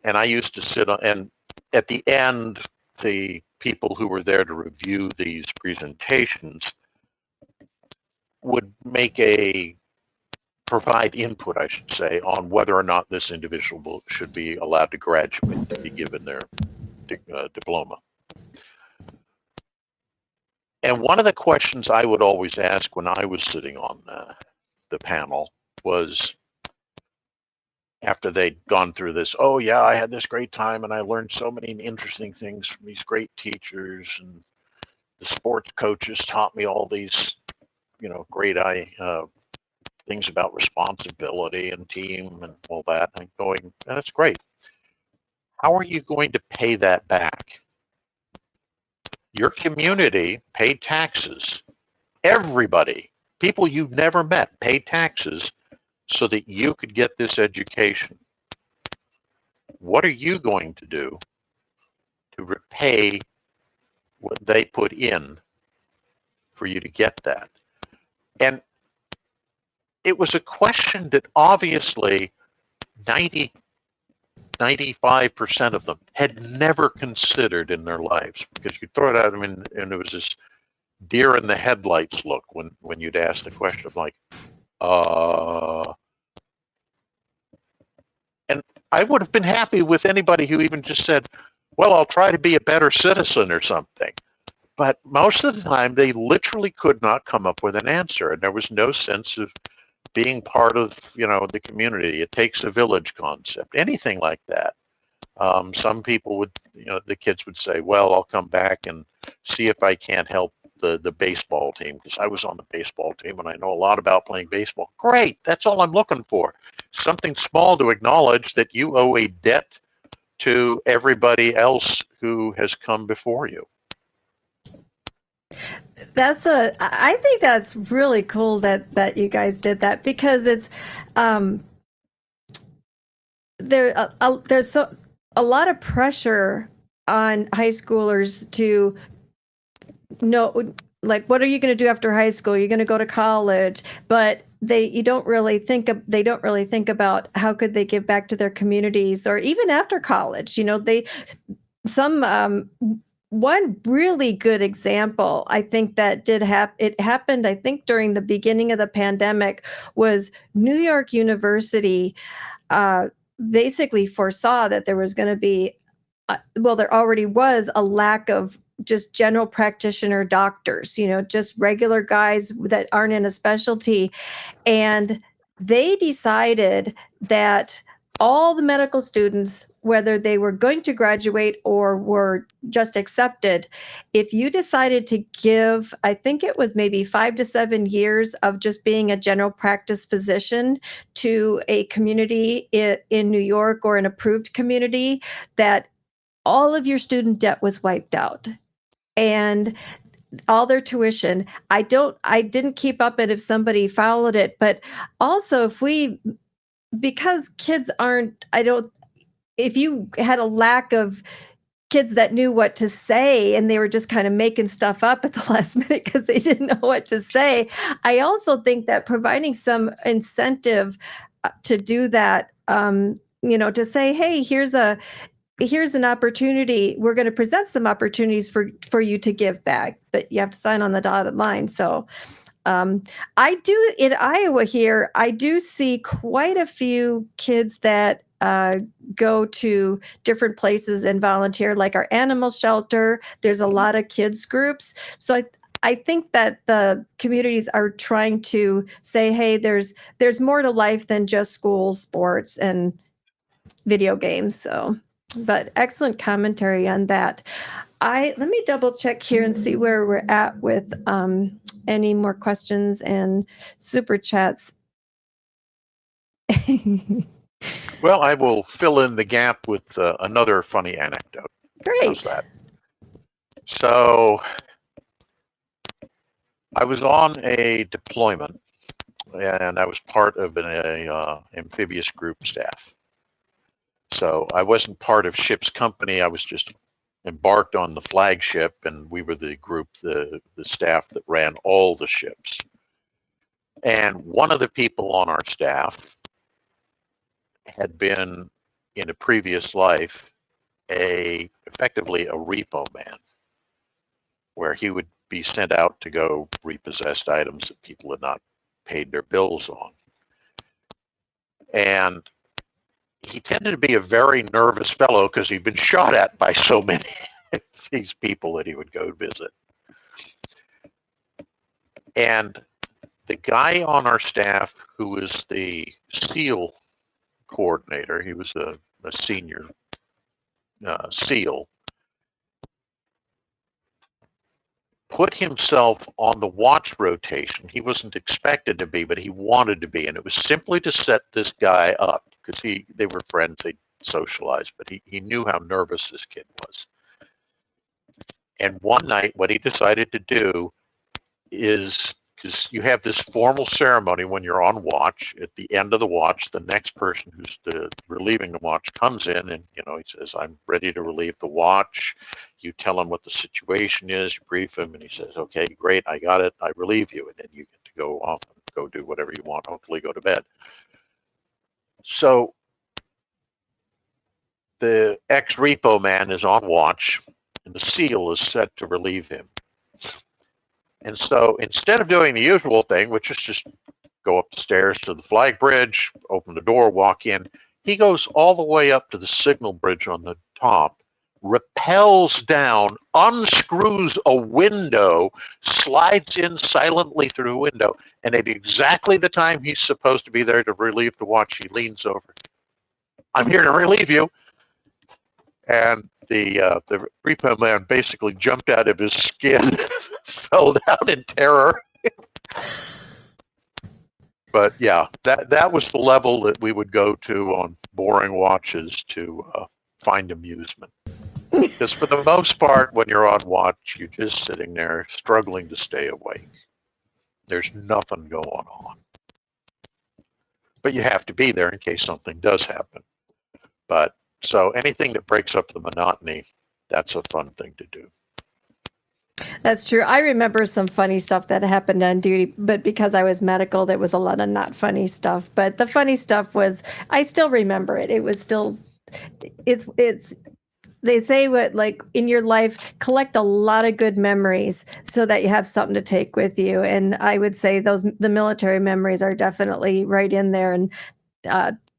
S2: And I used to sit on, and at the end, the people who were there to review these presentations would provide input, I should say, on whether or not this individual should be allowed to graduate, to be given their diploma. And one of the questions I would always ask when I was sitting on the panel was, after they'd gone through this, oh yeah, I had this great time and I learned so many interesting things from these great teachers, and the sports coaches taught me all these, great things about responsibility and team and all that. And going, that's great. How are you going to pay that back? Your community paid taxes. Everybody, people you've never met, paid taxes so that you could get this education. What are you going to do to repay what they put in for you to get that? And it was a question that obviously 95% of them had never considered in their lives, because you throw it at them and it was this deer in the headlights look when you'd ask the question of like, and I would have been happy with anybody who even just said, well, I'll try to be a better citizen or something. But most of the time, they literally could not come up with an answer, and there was no sense of being part of, the community. It takes a village concept, anything like that. Some people would, the kids would say, well, I'll come back and see if I can't help the baseball team, because I was on the baseball team and I know a lot about playing baseball. Great, that's all I'm looking for. Something small to acknowledge that you owe a debt to everybody else who has come before you.
S1: I think that's really cool that you guys did that, because it's there's a lot of pressure on high schoolers to know, like, what are you going to do after high school? You're going to go to college, but they don't really think about how could they give back to their communities, or even after college. One really good example, I think, that it happened, I think, during the beginning of the pandemic, was New York University basically foresaw that there was going to be, there already was a lack of just general practitioner doctors, just regular guys that aren't in a specialty. And they decided that all the medical students, whether they were going to graduate or were just accepted, if you decided to give, I think it was maybe 5 to 7 years of just being a general practice physician to a community in New York, or an approved community, that all of your student debt was wiped out. And all their tuition. I didn't keep up it if somebody followed it, but also because kids aren't, if you had a lack of kids that knew what to say and they were just kind of making stuff up at the last minute because they didn't know what to say, I also think that providing some incentive to do that, to say, hey, here's an opportunity. We're going to present some opportunities for you to give back, but you have to sign on the dotted line. So I do, in Iowa here, I do see quite a few kids that go to different places and volunteer, like our animal shelter. There's a lot of kids groups. So I think that the communities are trying to say, hey, there's more to life than just school, sports, and video games. So, but excellent commentary on that. Let me double check here and see where we're at with any more questions and super chats.
S2: Well, I will fill in the gap with another funny anecdote.
S1: Great.
S2: How's that? So I was on a deployment, and I was part of an amphibious group staff. So I wasn't part of ship's company. I was just embarked on the flagship, and we were the group, the staff that ran all the ships. And one of the people on our staff had been, in a previous life, effectively a repo man, where he would be sent out to go repossess items that people had not paid their bills on. And he tended to be a very nervous fellow because he'd been shot at by so many of these people that he would go visit. And the guy on our staff who was the SEAL coordinator, he was a senior SEAL, put himself on the watch rotation. He wasn't expected to be, but he wanted to be. And it was simply to set this guy up because they were friends, they socialized, but he knew how nervous this kid was. And one night, what he decided to do is, because you have this formal ceremony when you're on watch, at the end of the watch, the next person who's relieving the watch comes in and, he says, I'm ready to relieve the watch. You tell him what the situation is, you brief him, and he says, okay, great, I got it, I relieve you. And then you get to go off and go do whatever you want, hopefully go to bed. So the ex-repo man is on watch, and the SEAL is set to relieve him. And so instead of doing the usual thing, which is just go up the stairs to the flag bridge, open the door, walk in, he goes all the way up to the signal bridge on the top, rappels down, unscrews a window, slides in silently through the window, and at exactly the time he's supposed to be there to relieve the watch, he leans over. I'm here to relieve you. And the repo man basically jumped out of his skin, fell down in terror. But yeah, that was the level that we would go to on boring watches to find amusement. Because for the most part, when you're on watch, you're just sitting there struggling to stay awake. There's nothing going on. But you have to be there in case something does happen. But so anything that breaks up the monotony, that's a fun thing to do.
S1: That's true. I remember some funny stuff that happened on duty, but because I was medical, there was a lot of not funny stuff. But the funny stuff was, I still remember it. It was still, it's, they say what, like in your life, collect a lot of good memories so that you have something to take with you. And I would say the military memories are definitely right in there and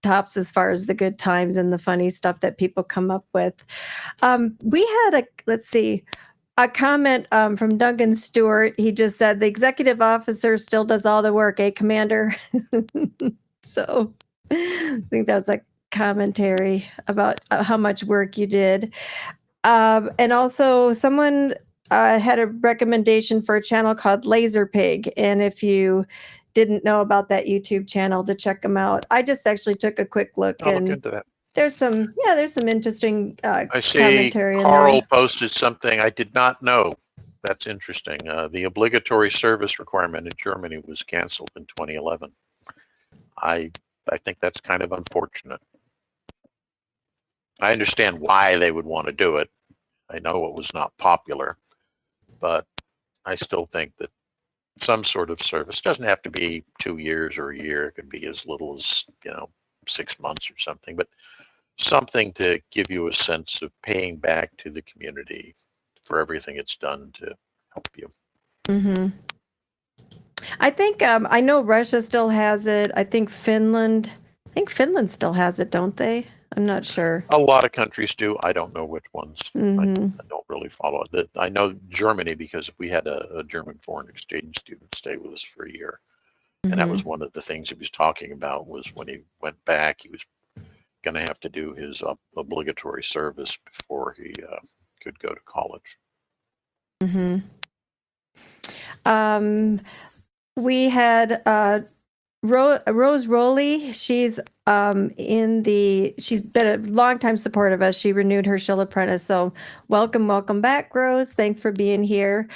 S1: tops as far as the good times and the funny stuff that people come up with. We had a comment from Duncan Stewart. He just said the executive officer still does all the work, Commander? So I think that was a commentary about how much work you did. And also someone had a recommendation for a channel called Laser Pig. And if you didn't know about that YouTube channel, to check them out. I just actually took a quick look.
S2: I'll look into that.
S1: There's some interesting
S2: I see
S1: commentary
S2: Carl
S1: in there.
S2: posted something I did not know. That's interesting. The obligatory service requirement in Germany was canceled in 2011. I think that's kind of unfortunate. I understand why they would want to do it. I know it was not popular, but I still think that some sort of service doesn't have to be 2 years or a year. It could be as little as 6 months or something, but something to give you a sense of paying back to the community for everything it's done to help you.
S1: Mm-hmm. I think I know Russia still has it. I think Finland still has it, don't they? I'm not sure.
S2: A lot of countries do. I don't know which ones.
S1: Mm-hmm.
S2: I don't really follow it. I know Germany because we had a German foreign exchange student stay with us for a year.
S1: Mm-hmm.
S2: And that was one of the things he was talking about, was when he went back, he was going to have to do his obligatory service before he could go to college.
S1: Mm-hmm. We had Rose Rowley. She's she's been a longtime support of us. She renewed her Shill Apprentice. So welcome back, Rose. Thanks for being here.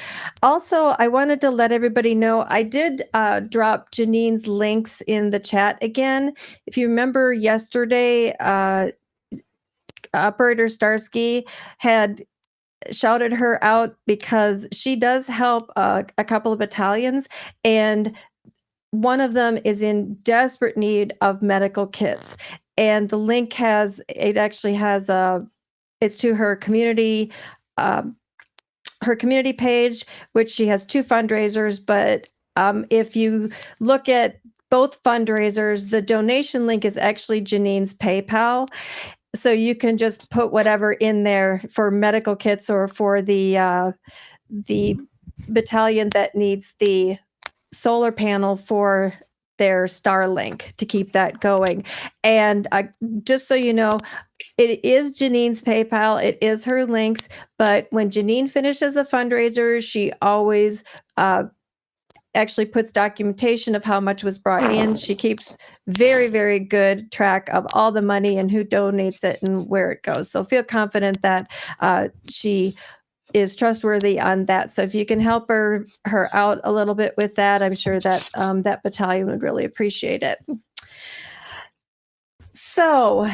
S1: Also, I wanted to let everybody know I did drop Janine's links in the chat again. If you remember yesterday, Operator Starsky had shouted her out because she does help a couple of battalions, and one of them is in desperate need of medical kits, and the link actually has it's to her community page, which she has 2 fundraisers. But if you look at both fundraisers, the donation link is actually Janine's PayPal. So you can just put whatever in there for medical kits or for the battalion that needs the solar panel for their Starlink to keep that going. And just so you know, it is Janine's PayPal. It is her links. But when Janine finishes a fundraiser, she always actually puts documentation of how much was brought in. She keeps very, very good track of all the money and who donates it and where it goes. So feel confident that she is trustworthy on that. So if you can help her out a little bit with that, I'm sure that that battalion would really appreciate it. So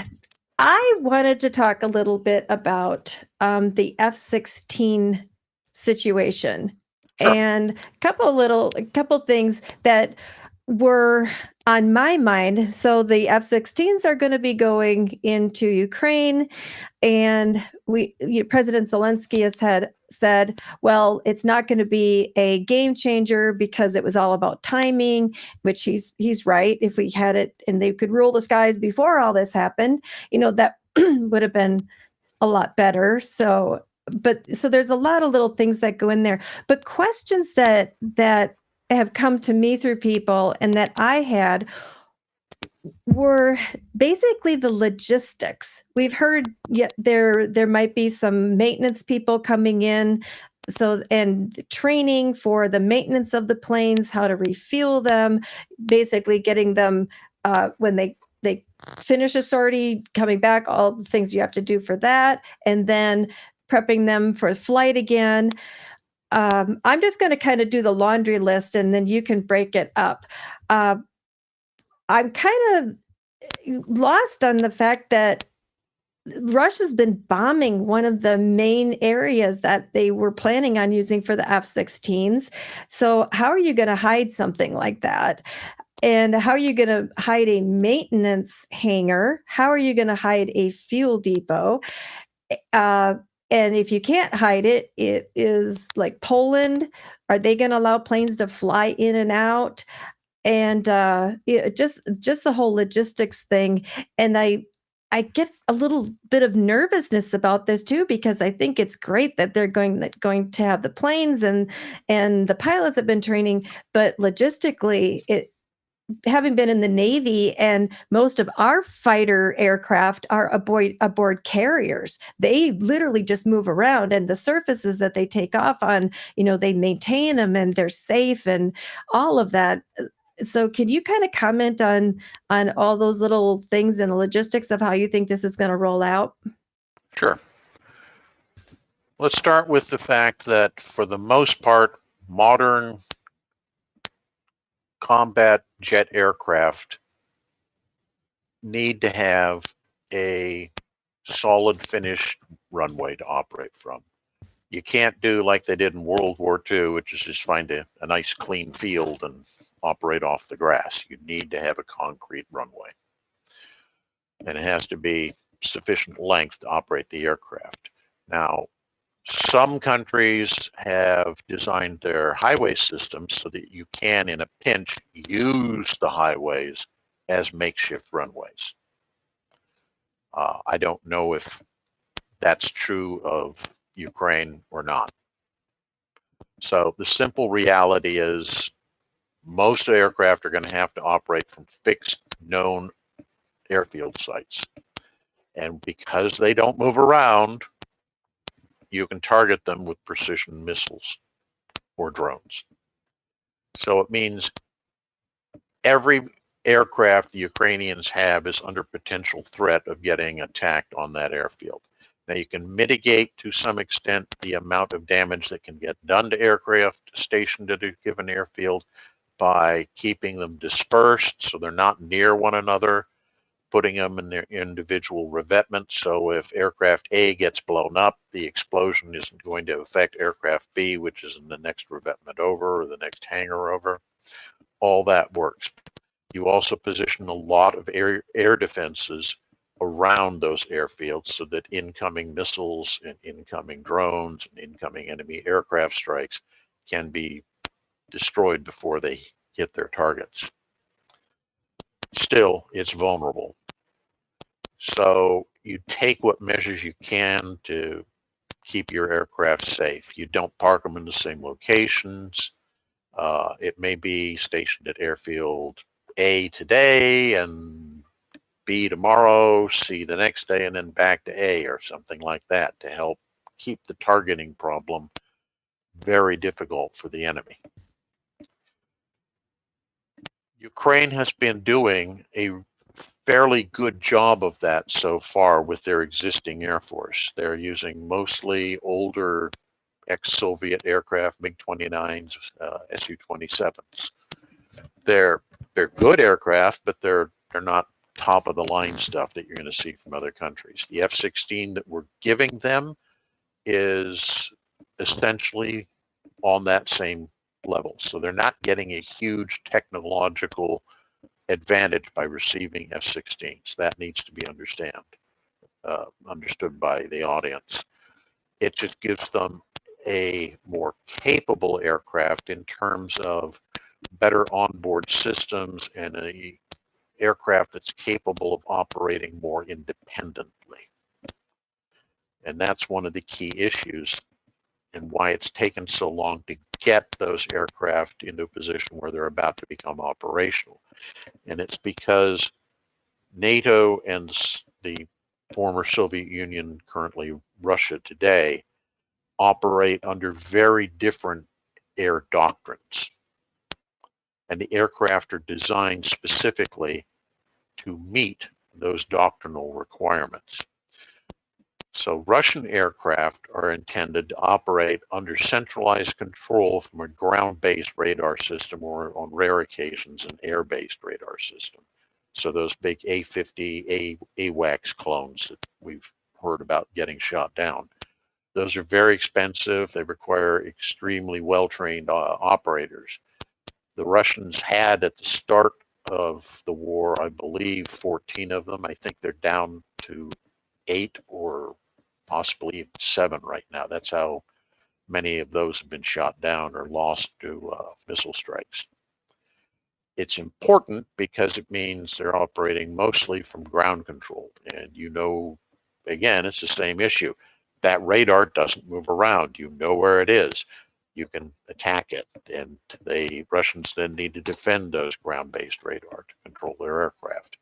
S1: I wanted to talk a little bit about the F-16 situation.
S2: Sure.
S1: And a couple things that were on my mind. So the F-16s are going to be going into Ukraine, and President Zelensky has said, well, it's not going to be a game changer because it was all about timing, which he's right. If we had it and they could rule the skies before all this happened, that would have been a lot better. So there's a lot of little things that go in there, but questions that have come to me through people and that I had were basically the logistics. We've heard there might be some maintenance people coming in, and training for the maintenance of the planes, how to refuel them, basically getting them when they finish a sortie, coming back, all the things you have to do for that, and then prepping them for flight again. I'm just going to kind of do the laundry list, and then you can break it up. I'm kind of lost on the fact that Russia's been bombing one of the main areas that they were planning on using for the F-16s. So how are you going to hide something like that? And how are you going to hide a maintenance hangar? How are you going to hide a fuel depot? And if you can't hide it, it is like Poland. Are they going to allow planes to fly in and out? And just the whole logistics thing. And I get a little bit of nervousness about this too, because I think it's great that they're going to have the planes and the pilots have been training, but logistically, having been in the Navy, and most of our fighter aircraft are aboard carriers. They literally just move around, and the surfaces that they take off on, they maintain them and they're safe and all of that. So can you kind of comment on all those little things and the logistics of how you think this is going to roll out?
S2: Sure. Let's start with the fact that for the most part, modern combat jet aircraft need to have a solid finished runway to operate from. You can't do like they did in World War II, which is just find a nice clean field and operate off the grass. You need to have a concrete runway. And it has to be sufficient length to operate the aircraft. Now, some countries have designed their highway systems so that you can, in a pinch, use the highways as makeshift runways. I don't know if that's true of Ukraine or not. So the simple reality is most aircraft are going to have to operate from fixed, known airfield sites. And because they don't move around, you can target them with precision missiles or drones. So it means every aircraft the Ukrainians have is under potential threat of getting attacked on that airfield. Now you can mitigate to some extent the amount of damage that can get done to aircraft stationed at a given airfield by keeping them dispersed so they're not near one another, putting them in their individual revetments. So if aircraft A gets blown up, the explosion isn't going to affect aircraft B, which is in the next revetment over or the next hangar over. all that works. You also position a lot of air defenses around those airfields so that incoming missiles and incoming drones and incoming enemy aircraft strikes can be destroyed before they hit their targets. Still, it's vulnerable. So you take what measures you can to keep your aircraft safe. You don't park them in the same locations. It may be stationed at airfield A today and B tomorrow, C the next day, and then back to A or something like that to help keep the targeting problem very difficult for the enemy. Ukraine has been doing a fairly good job of that so far with their existing Air Force. They're using mostly older ex-Soviet aircraft, MiG-29s, Su-27s. They're good aircraft, but they're not top of the line stuff that you're going to see from other countries. The F-16 that we're giving them is essentially on that same level. So they're not getting a huge technological advantage by receiving F-16s. That needs to be understood by the audience. It just gives them a more capable aircraft in terms of better onboard systems and a aircraft that's capable of operating more independently. And that's one of the key issues and why it's taken so long to get those aircraft into a position where they're about to become operational. And it's because NATO and the former Soviet Union, currently Russia today, operate under very different air doctrines. And the aircraft are designed specifically to meet those doctrinal requirements. So Russian aircraft are intended to operate under centralized control from a ground-based radar system or on rare occasions an air-based radar system. So those big A-50, AWACS clones that we've heard about getting shot down. Those are very expensive. They require extremely well-trained operators. The Russians had at the start of the war, I believe, 14 of them. I think they're down to 8 or possibly even 7 right now. That's how many of those have been shot down or lost to missile strikes. It's important because it means they're operating mostly from ground control. And you know, again, it's the same issue. That radar doesn't move around. You know where it is. You can attack it. And the Russians then need to defend those ground-based radar to control their aircraft.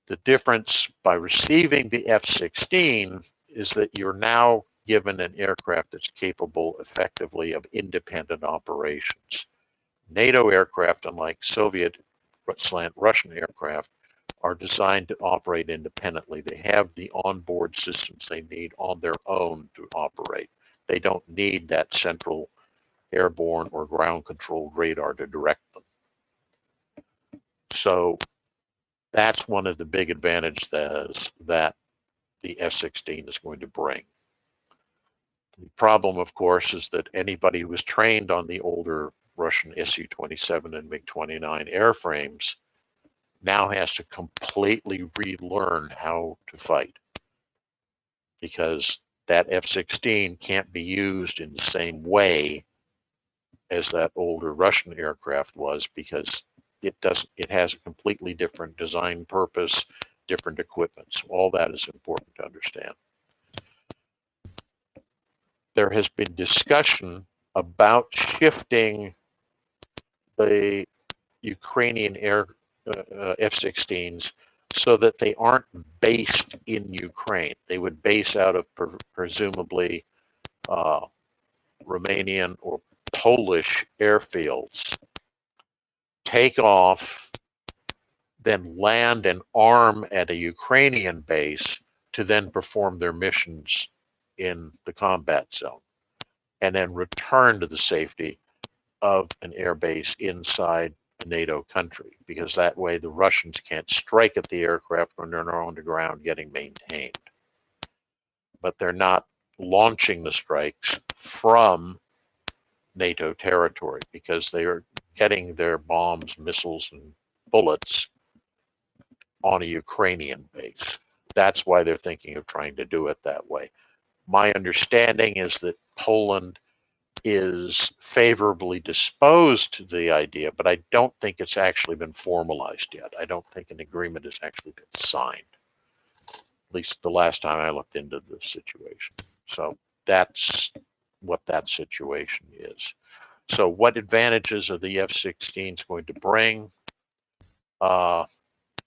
S2: The difference by receiving the F-16 is that you're now given an aircraft that's capable effectively of independent operations. NATO aircraft, unlike Soviet/Russian aircraft, are designed to operate independently. They have the onboard systems they need on their own to operate. They don't need that central airborne or ground controlled radar to direct them. So that's one of the big advantages that the F-16 is going to bring. The problem, of course, is that anybody who was trained on the older Russian Su-27 and MiG-29 airframes now has to completely relearn how to fight, because that F-16 can't be used in the same way as that older Russian aircraft was, because it has a completely different design purpose, different equipment. So all that is important to understand. There has been discussion about shifting the Ukrainian F-16s so that they aren't based in Ukraine. They would base out of presumably Romanian or Polish airfields, take off, then land and arm at a Ukrainian base to then perform their missions in the combat zone, and then return to the safety of an air base inside a NATO country, because that way the Russians can't strike at the aircraft when they're on the ground getting maintained. But they're not launching the strikes from NATO territory, because they are getting their bombs, missiles, and bullets on a Ukrainian base. That's why they're thinking of trying to do it that way. My understanding is that Poland is favorably disposed to the idea, but I don't think it's actually been formalized yet. I don't think an agreement has actually been signed, at least the last time I looked into the situation. So that's what that situation is. So what advantages are the F-16s going to bring?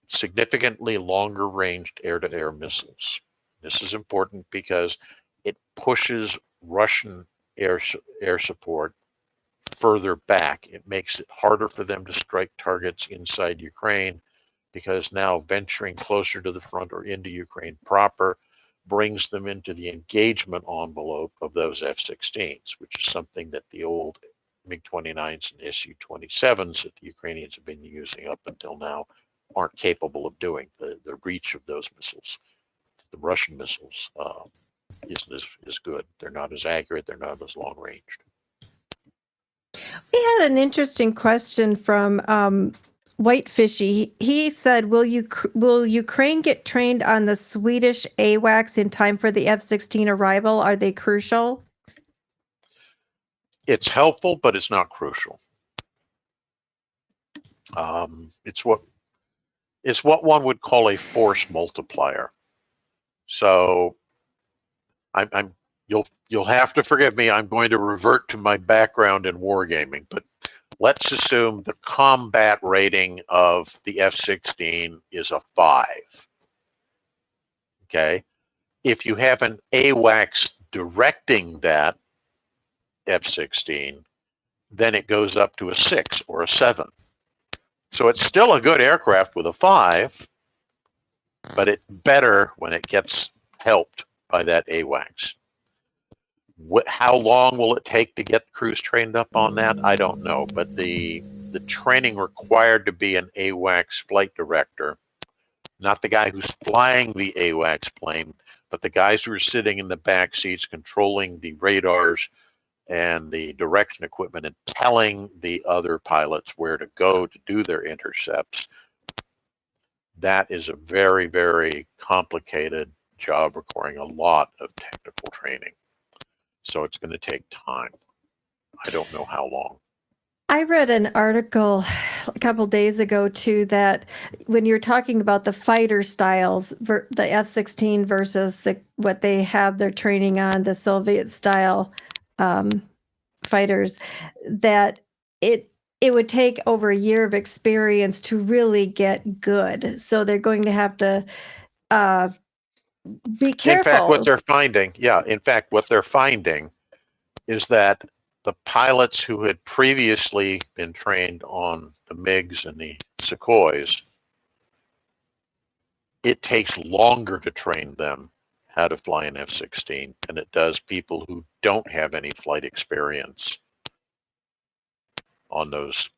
S2: Significantly longer ranged air-to-air missiles. This is important because it pushes Russian air support further back. It makes it harder for them to strike targets inside Ukraine because now venturing closer to the front or into Ukraine proper brings them into the engagement envelope of those F-16s, which is something that the old MiG-29s and Su-27s that the Ukrainians have been using up until now aren't capable of doing. The reach of those missiles, the Russian missiles, isn't as good. They're not as accurate. They're not as long ranged.
S1: We had an interesting question from Whitefishy. He said, will Ukraine get trained on the Swedish AWACS in time for the F-16 arrival? Are they crucial?
S2: It's helpful, but it's not crucial. It's what one would call a force multiplier. So you'll have to forgive me. I'm going to revert to my background in wargaming, but let's assume the combat rating of the F-16 is a 5. Okay. If you have an AWACS directing that F-16, then it goes up to a 6 or a 7. So it's still a good aircraft with a 5, but it's better when it gets helped by that AWACS. How long will it take to get crews trained up on that? I don't know, but the training required to be an AWACS flight director, not the guy who's flying the AWACS plane, but the guys who are sitting in the back seats controlling the radars and the direction equipment and telling the other pilots where to go to do their intercepts. That is a very, very complicated job requiring a lot of technical training. So it's going to take time. I don't know how long.
S1: I read an article a couple days ago too that when you're talking about the fighter styles, the F-16 versus what they have their training on, the Soviet style fighters, that it would take over a year of experience to really get good. So they're going to have to be careful.
S2: In fact, what they're finding is that the pilots who had previously been trained on the MiGs and the Sukhois, it takes longer to train them how to fly an F-16 than it does people who don't have any flight experience on those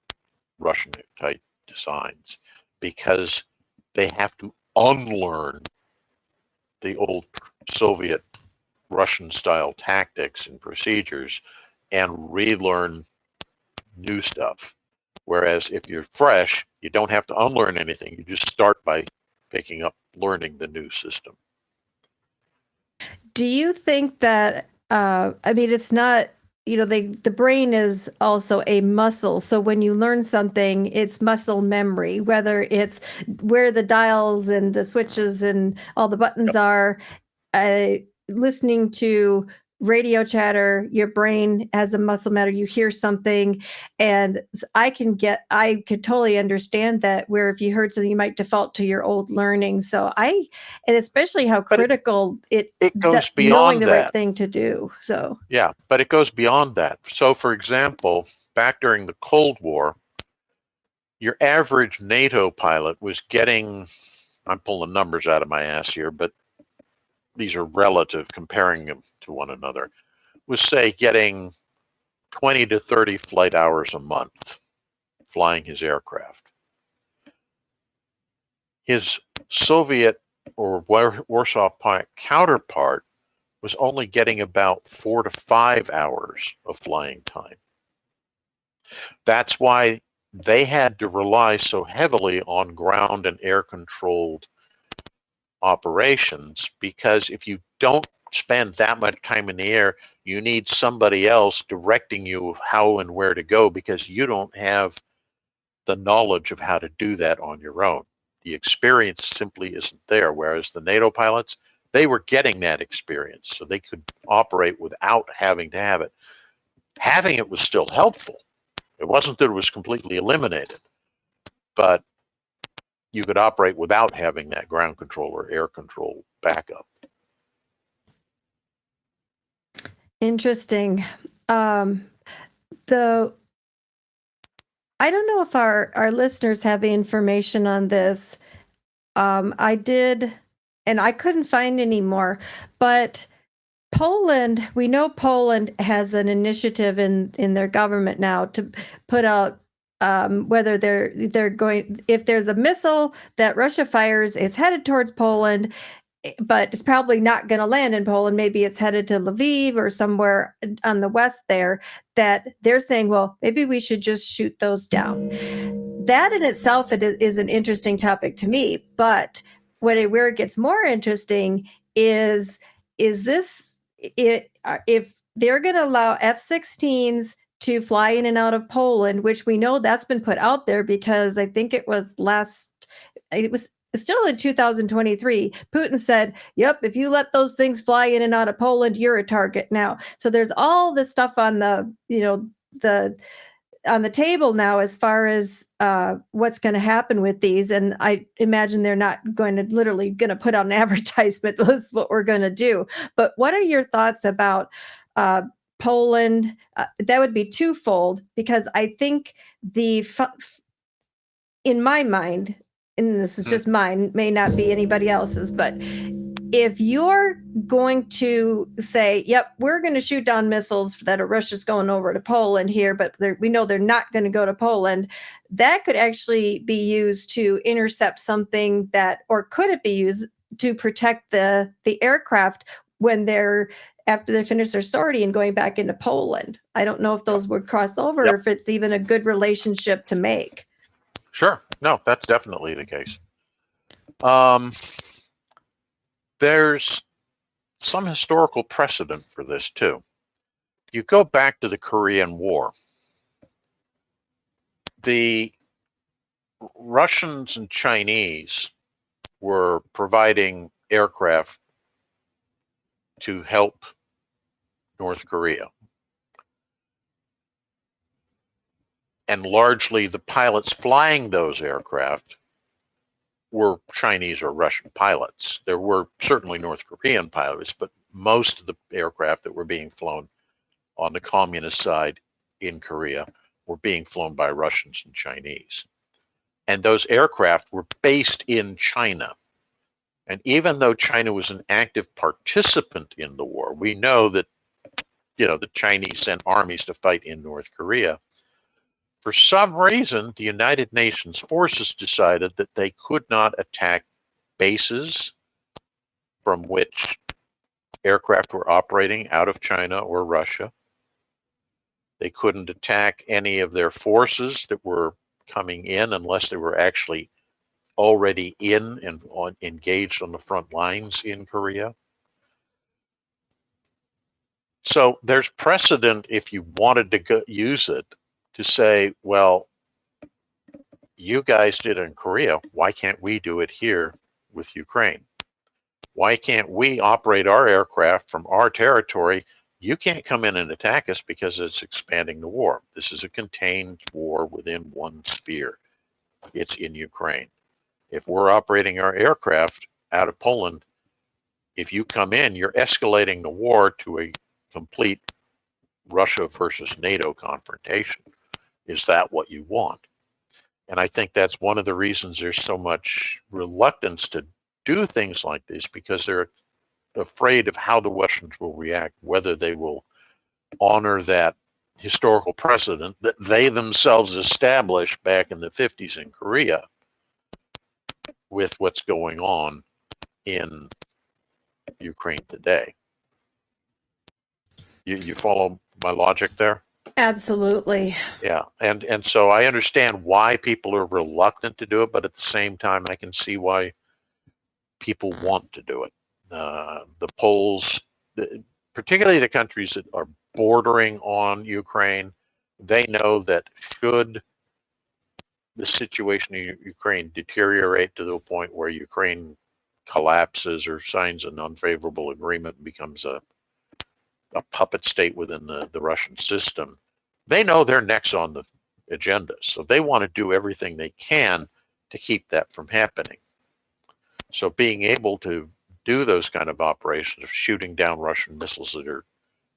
S2: Russian type designs, because they have to unlearn the old Soviet Russian style tactics and procedures and relearn new stuff. Whereas if you're fresh, you don't have to unlearn anything. You just start by picking up learning the new system.
S1: Do you think that, I mean, it's not, the brain is also a muscle. So when you learn something, it's muscle memory, whether it's where the dials and the switches and all the buttons are, listening to radio chatter, your brain has a muscle memory. You hear something, and I could totally understand that, where if you heard something, you might default to your old learning. So and especially how critical it
S2: goes beyond
S1: knowing the
S2: that.
S1: right thing to do. So
S2: yeah, but it goes beyond that. So for example, back during the Cold War, your average NATO pilot was getting, I'm pulling numbers out of my ass here, but these are relative, comparing them to one another, was say getting 20 to 30 flight hours a month flying his aircraft. His Soviet or Warsaw counterpart was only getting about 4 to 5 hours of flying time. That's why they had to rely so heavily on ground and air controlled operations, because if you don't spend that much time in the air, you need somebody else directing you of how and where to go, because you don't have the knowledge of how to do that on your own. The experience simply isn't there, whereas the NATO pilots, they were getting that experience, so they could operate without having to have it. Having it was still helpful. It wasn't that it was completely eliminated, but you could operate without having that ground control or air control backup.
S1: Interesting. I don't know if our listeners have information on this. I did, and I couldn't find any more, but Poland, we know Poland has an initiative in their government now to put out whether they're going, if there's a missile that Russia fires, it's headed towards Poland, but it's probably not going to land in Poland. Maybe it's headed to Lviv or somewhere on the west there, that they're saying, well, maybe we should just shoot those down. That in itself is an interesting topic to me. But where it gets more interesting is this, if they're going to allow F-16s to fly in and out of Poland, which we know that's been put out there because I think it was still in 2023, Putin said, yep, if you let those things fly in and out of Poland, you're a target now. So there's all this stuff on the table now as far as what's going to happen with these. And I imagine they're not going to put out an advertisement. This is what we're going to do. But what are your thoughts about Poland? That would be twofold, because I think in my mind, and this is just mine, may not be anybody else's, but if you're going to say, yep, we're going to shoot down missiles that Russia's going over to Poland here, but we know they're not going to go to Poland, that could actually be used to intercept something or could it be used to protect the aircraft when after they finish their sortie and going back into Poland? I don't know if those would cross over, or if it's even a good relationship to make.
S2: Sure. No, that's definitely the case. There's some historical precedent for this too. You go back to the Korean War. The Russians and Chinese were providing aircraft to help North Korea. And largely the pilots flying those aircraft were Chinese or Russian pilots. There were certainly North Korean pilots, but most of the aircraft that were being flown on the communist side in Korea were being flown by Russians and Chinese. And those aircraft were based in China. And even though China was an active participant in the war, we know that, the Chinese sent armies to fight in North Korea. For some reason, the United Nations forces decided that they could not attack bases from which aircraft were operating out of China or Russia. They couldn't attack any of their forces that were coming in unless they were actually already in and engaged on the front lines in Korea. So there's precedent, if you wanted to use it, to say, well, you guys did it in Korea, why can't we do it here with Ukraine? Why can't we operate our aircraft from our territory? You can't come in and attack us because it's expanding the war. This is a contained war within one sphere. It's in Ukraine. If we're operating our aircraft out of Poland, if you come in, you're escalating the war to a complete Russia versus NATO confrontation. Is that what you want? And I think that's one of the reasons there's so much reluctance to do things like this, because they're afraid of how the Russians will react, whether they will honor that historical precedent that they themselves established back in the 50s in Korea with what's going on in Ukraine today. You follow my logic there?
S1: Absolutely.
S2: Yeah, and so I understand why people are reluctant to do it, but at the same time, I can see why people want to do it. The Poles, particularly the countries that are bordering on Ukraine, they know that should the situation in Ukraine deteriorate to the point where Ukraine collapses or signs an unfavorable agreement and becomes a puppet state within the Russian system, they know they're next on the agenda. So they want to do everything they can to keep that from happening. So being able to do those kind of operations of shooting down Russian missiles that are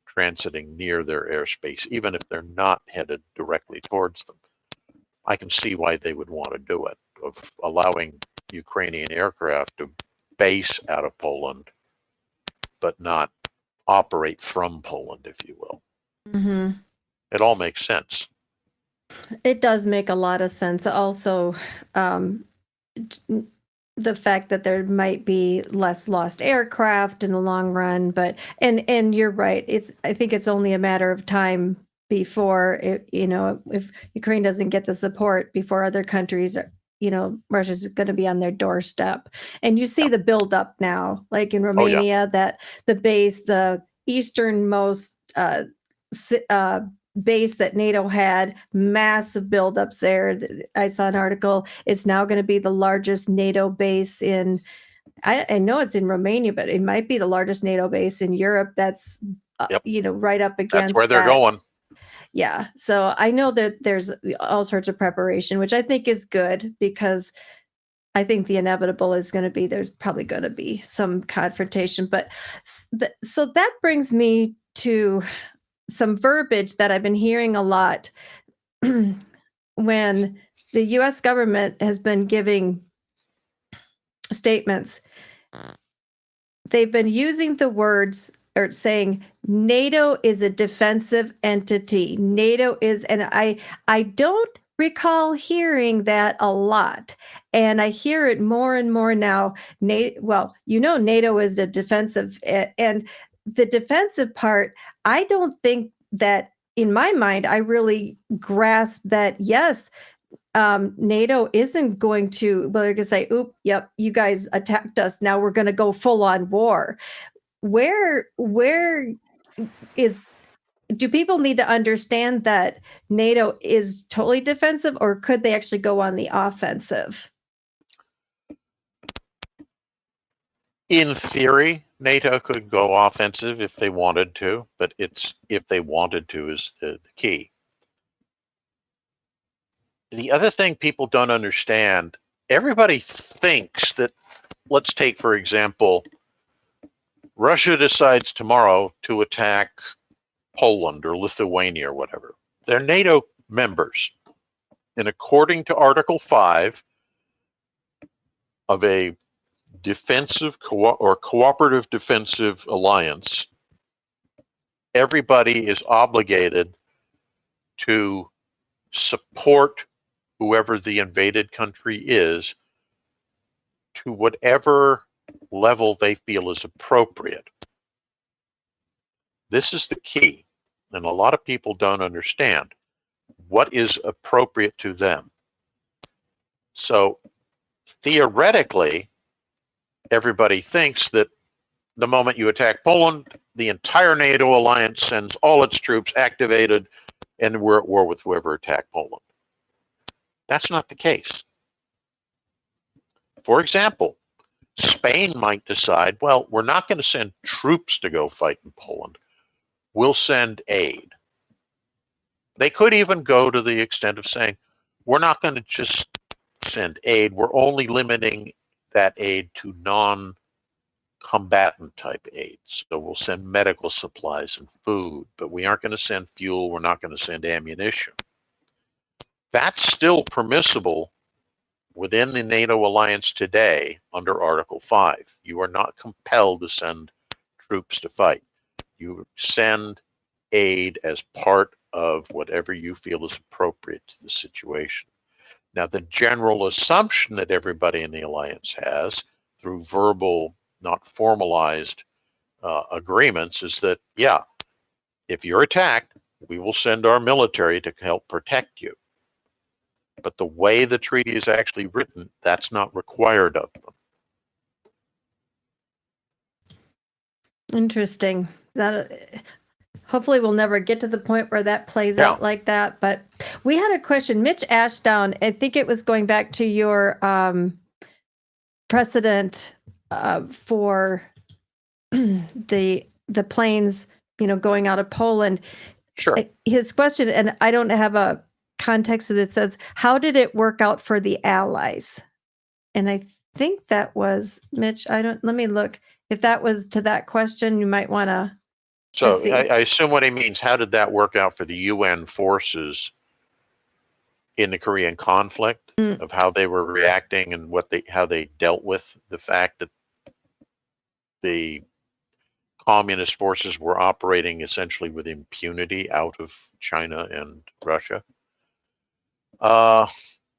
S2: transiting near their airspace, even if they're not headed directly towards them, I can see why they would want to do it, of allowing Ukrainian aircraft to base out of Poland, but not operate from Poland, if you will.
S1: Mm-hmm.
S2: It all makes sense.
S1: It does make a lot of sense. Also, the fact that there might be less lost aircraft in the long run, but and you're right. I think it's only a matter of time before it, if Ukraine doesn't get the support before other countries are, Russia's going to be on their doorstep. And you see the buildup now, like in Romania, that the easternmost base that NATO had, massive buildups there. I saw an article. It's now going to be the largest NATO base in, I know it's in Romania, but it might be the largest NATO base in Europe. That's, right up against
S2: That's where they're going.
S1: Yeah. So I know that there's all sorts of preparation, which I think is good, because I think the inevitable is going to be, there's probably going to be some confrontation. But so that brings me to some verbiage that I've been hearing a lot when the US government has been giving statements. They've been using the words, or saying NATO is a defensive entity. NATO is, and I don't recall hearing that a lot. And I hear it more and more now. NATO is a defensive, and the defensive part, I don't think that, in my mind, I really grasp that, yes, NATO isn't going to, well, they're going to say, oop, yep, you guys attacked us. Now we're going to go full on war. Where is, do people need to understand that NATO is totally defensive, or could they actually go on the offensive?
S2: In theory, NATO could go offensive if they wanted to, but it's if they wanted to is the key. The other thing people don't understand, everybody thinks that, let's take, for example, Russia decides tomorrow to attack Poland or Lithuania or whatever. They're NATO members. And according to Article 5 of a defensive or cooperative defensive alliance, everybody is obligated to support whoever the invaded country is to whatever level they feel is appropriate. This is the key, and a lot of people don't understand what is appropriate to them. So theoretically, everybody thinks that the moment you attack Poland, the entire NATO alliance sends all its troops activated, and we're at war with whoever attacked Poland. That's not the case. For example, Spain might decide, well, we're not going to send troops to go fight in Poland. We'll send aid. They could even go to the extent of saying, we're not going to just send aid. We're only limiting that aid to non-combatant type aid. So we'll send medical supplies and food, but we aren't going to send fuel. We're not going to send ammunition. That's still permissible within the NATO alliance today under Article 5. You are not compelled to send troops to fight. You send aid as part of whatever you feel is appropriate to the situation. Now, the general assumption that everybody in the alliance has through verbal, not formalized agreements is that, yeah, if you're attacked, we will send our military to help protect you. But the way the treaty is actually written, that's not required of them.
S1: Interesting. That hopefully we'll never get to the point where that plays out like that. But we had a question. Mitch Ashdown, I think it was going back to your precedent for the planes, going out of Poland.
S2: Sure.
S1: His question, and I don't have a context that says, how did it work out for the Allies? And I think that was Mitch. Let me look. If that was to that question, you might want to.
S2: So I assume what he means, how did that work out for the UN forces in the Korean conflict, of how they were reacting and how they dealt with the fact that the communist forces were operating essentially with impunity out of China and Russia?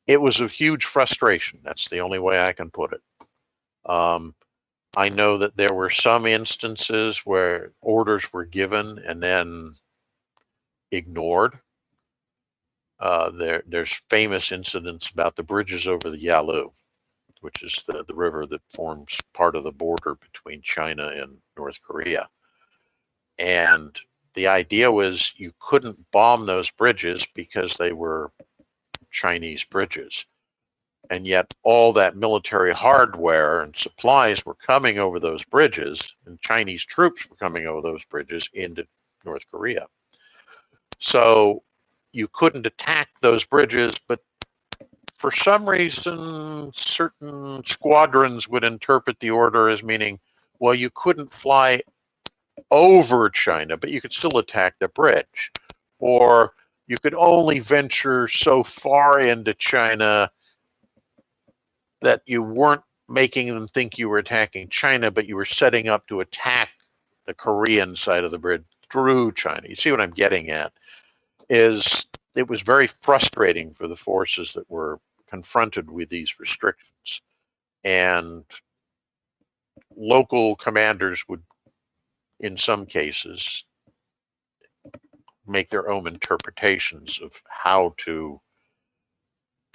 S2: It was a huge frustration. That's the only way I can put it. I know that there were some instances where orders were given and then ignored. There's famous incidents about the bridges over the Yalu, which is the river that forms part of the border between China and North Korea. And the idea was you couldn't bomb those bridges because they were Chinese bridges. And yet all that military hardware and supplies were coming over those bridges, and Chinese troops were coming over those bridges into North Korea. So you couldn't attack those bridges, but for some reason, certain squadrons would interpret the order as meaning, well, you couldn't fly over China, but you could still attack the bridge. Or you could only venture so far into China that you weren't making them think you were attacking China, but you were setting up to attack the Korean side of the bridge through China. You see what I'm getting at? Is it was very frustrating for the forces that were confronted with these restrictions. And local commanders would, in some cases, make their own interpretations of how to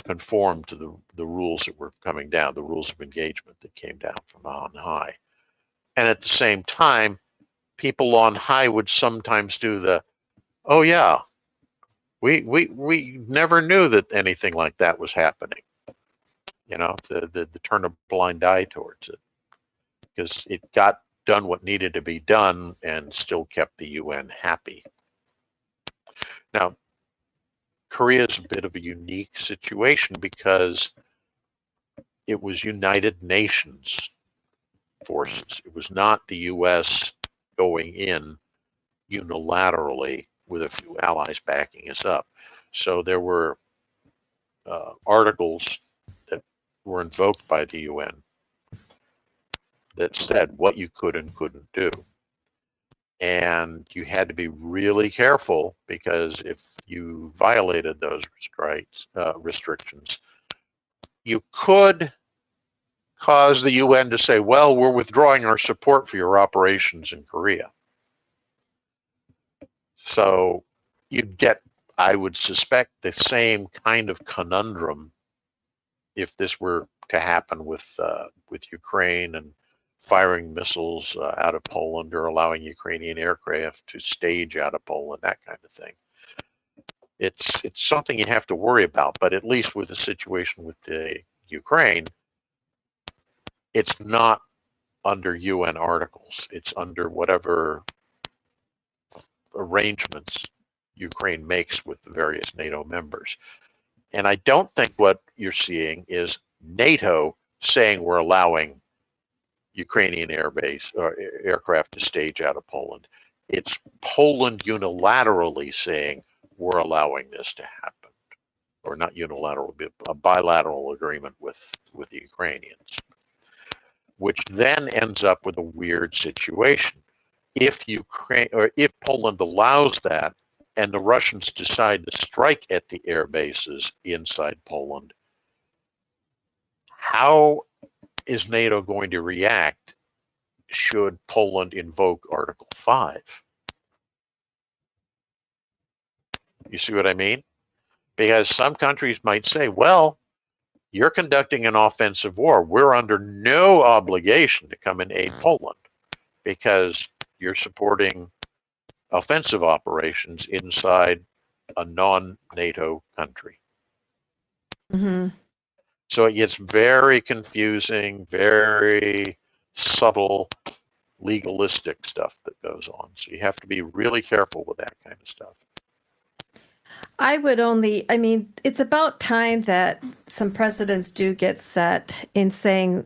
S2: conform to the rules that were coming down, the rules of engagement that came down from on high. And at the same time, people on high would sometimes do oh yeah, we never knew that anything like that was happening. The turn a blind eye towards it, because it got done what needed to be done and still kept the UN happy. Now, Korea is a bit of a unique situation because it was United Nations forces. It was not the US going in unilaterally with a few allies backing us up. So there were articles that were invoked by the UN that said what you could and couldn't do. And you had to be really careful, because if you violated those restrictions, you could cause the UN to say, well, we're withdrawing our support for your operations in Korea. So you'd get, I would suspect, the same kind of conundrum if this were to happen with Ukraine and firing missiles out of Poland, or allowing Ukrainian aircraft to stage out of Poland, that kind of thing. It's something you have to worry about, but at least with the situation with the Ukraine, it's not under UN articles. It's under whatever arrangements Ukraine makes with the various NATO members. And I don't think what you're seeing is NATO saying we're allowing Ukrainian airbase or aircraft to stage out of Poland. It's Poland unilaterally saying we're allowing this to happen, or not unilateral, but a bilateral agreement with the Ukrainians, which then ends up with a weird situation. If Ukraine, or if Poland allows that, and the Russians decide to strike at the air bases inside Poland, how is NATO going to react should Poland invoke Article 5? You see what I mean? Because some countries might say, well, you're conducting an offensive war. We're under no obligation to come and aid Poland because you're supporting offensive operations inside a non-NATO country.
S1: Mm-hmm.
S2: So it gets very confusing, very subtle, legalistic stuff that goes on. So you have to be really careful with that kind of stuff.
S1: I mean, it's about time that some precedents do get set in saying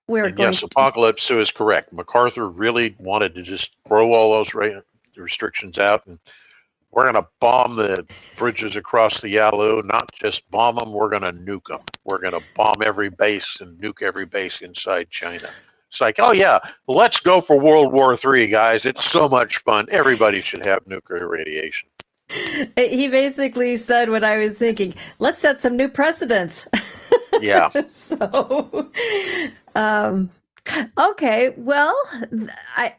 S1: we're
S2: And
S1: going
S2: yes, Apocalypse Sue is correct. MacArthur really wanted to just throw all those restrictions out, and we're going to bomb the bridges across the Yalu, not just bomb them, we're going to nuke them. We're going to bomb every base and nuke every base inside China. It's like, oh yeah, let's go for World War III, guys. It's so much fun. Everybody should have nuclear radiation.
S1: He basically said what I was thinking. Let's set some new precedents.
S2: Yeah.
S1: So, okay. Well, I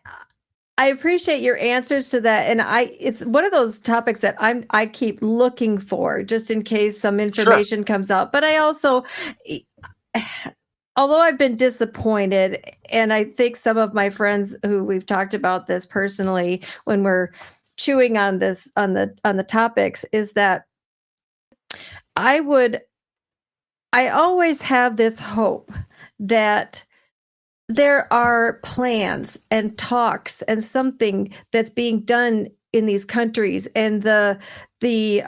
S1: I appreciate your answers to that, and it's one of those topics that I keep looking for just in case some information comes out. But I also, although I've been disappointed, and I think some of my friends who we've talked about this personally when we're chewing on this on the topics, is that I always have this hope that there are plans and talks and something that's being done in these countries, and the the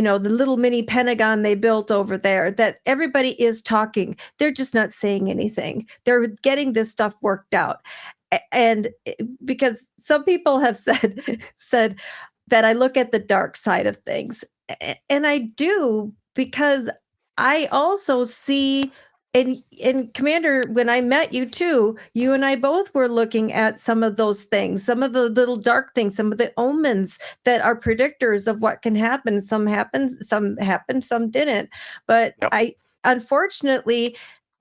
S1: little mini Pentagon they built over there, that everybody is talking. They're just not saying anything. They're getting this stuff worked out. And because some people have said that I look at the dark side of things, and I do, because I also see, and Commander, when I met you too, you and I both were looking at some of those things, some of the little dark things, some of the omens that are predictors of what can happen. Some happened, some didn't. But
S2: Yep.
S1: Unfortunately,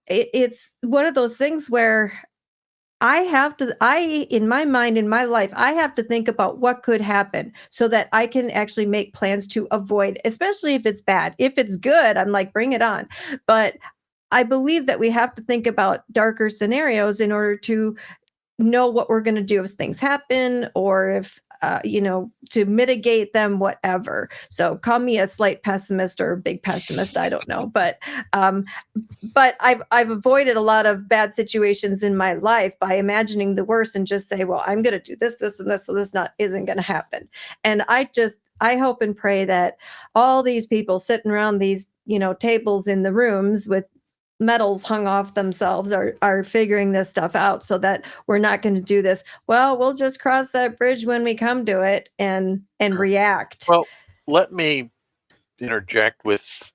S1: it's one of those things where in my mind, in my life, I have to think about what could happen so that I can actually make plans to avoid, especially if it's bad. If it's good, I'm like, bring it on. But I believe that we have to think about darker scenarios in order to know what we're going to do if things happen, or if to mitigate them, whatever. So call me a slight pessimist or a big pessimist, I don't know. But I've avoided a lot of bad situations in my life by imagining the worst and just say, well, I'm going to do this and this, so this isn't going to happen. And I hope and pray that all these people sitting around these tables in the rooms with medals hung off themselves are figuring this stuff out, so that we're not going to do this. Well, we'll just cross that bridge when we come to it and react.
S2: Well, let me interject with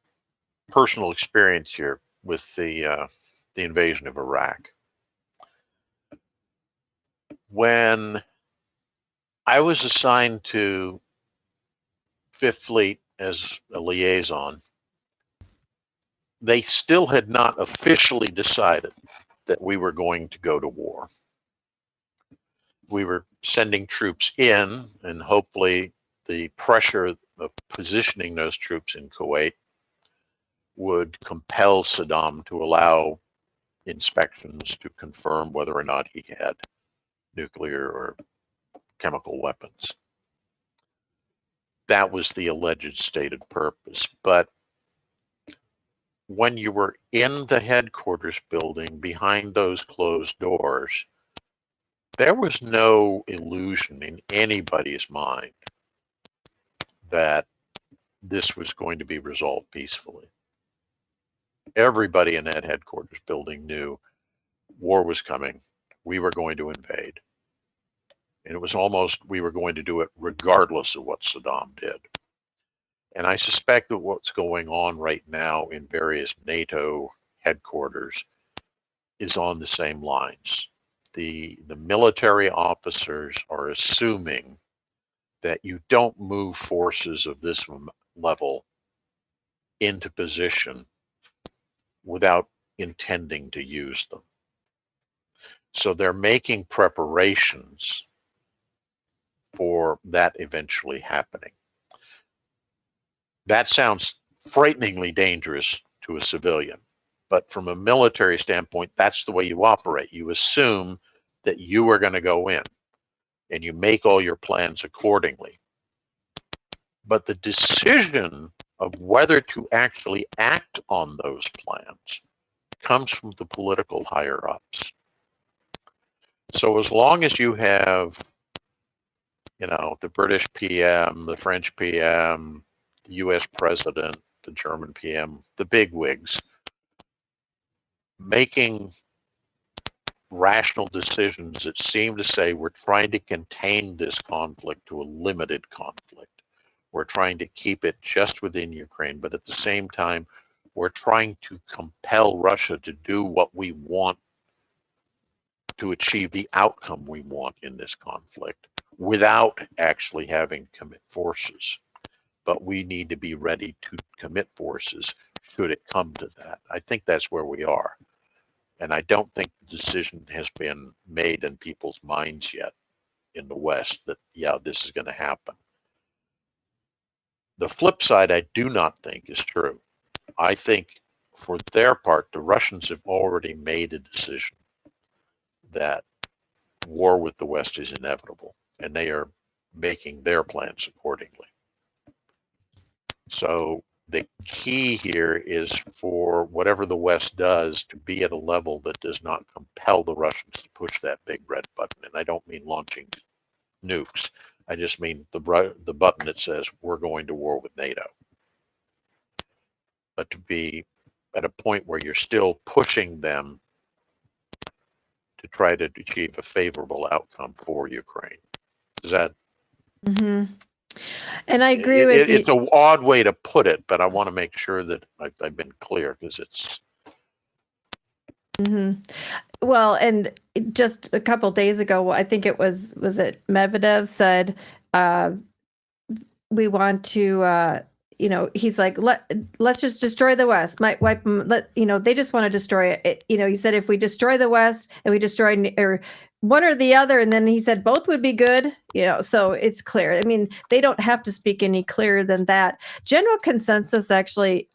S2: personal experience here with the invasion of Iraq. When I was assigned to Fifth Fleet as a liaison, they still had not officially decided that we were going to go to war. We were sending troops in, and hopefully the pressure of positioning those troops in Kuwait would compel Saddam to allow inspections to confirm whether or not he had nuclear or chemical weapons. That was the alleged stated purpose. But when you were in the headquarters building behind those closed doors, there was no illusion in anybody's mind that this was going to be resolved peacefully. Everybody in that headquarters building knew war was coming. We were going to invade. And it was almost, we were going to do it regardless of what Saddam did. And I suspect that what's going on right now in various NATO headquarters is on the same lines. The military officers are assuming that you don't move forces of this level into position without intending to use them. So they're making preparations for that eventually happening. That sounds frighteningly dangerous to a civilian. But from a military standpoint, that's the way you operate. You assume that you are going to go in and you make all your plans accordingly. But the decision of whether to actually act on those plans comes from the political higher ups. So as long as you have, the British PM, the French PM, the US president, the German PM, the bigwigs, making rational decisions that seem to say we're trying to contain this conflict to a limited conflict. We're trying to keep it just within Ukraine, but at the same time, we're trying to compel Russia to do what we want to achieve the outcome we want in this conflict without actually having to commit forces. But we need to be ready to commit forces should it come to that. I think that's where we are. And I don't think the decision has been made in people's minds yet in the West that, yeah, this is going to happen. The flip side, I do not think is true. I think for their part, the Russians have already made a decision that war with the West is inevitable, and they are making their plans accordingly. So the key here is for whatever the West does to be at a level that does not compel the Russians to push that big red button. And I don't mean launching nukes. I just mean the button that says we're going to war with NATO. But to be at a point where you're still pushing them to try to achieve a favorable outcome for Ukraine. Is that?
S1: Mm-hmm. And I agree with you.
S2: It's an odd way to put it, but I want to make sure that I've been clear because it's.
S1: Mm-hmm. Well, and just a couple of days ago, I think it was it Medvedev said, we want to, he's like, let's just destroy the West, might wipe them. They just want to destroy it. He said, if we destroy the West and we destroy or one or the other, and then he said both would be good, so it's clear. I mean, they don't have to speak any clearer than that. General consensus actually,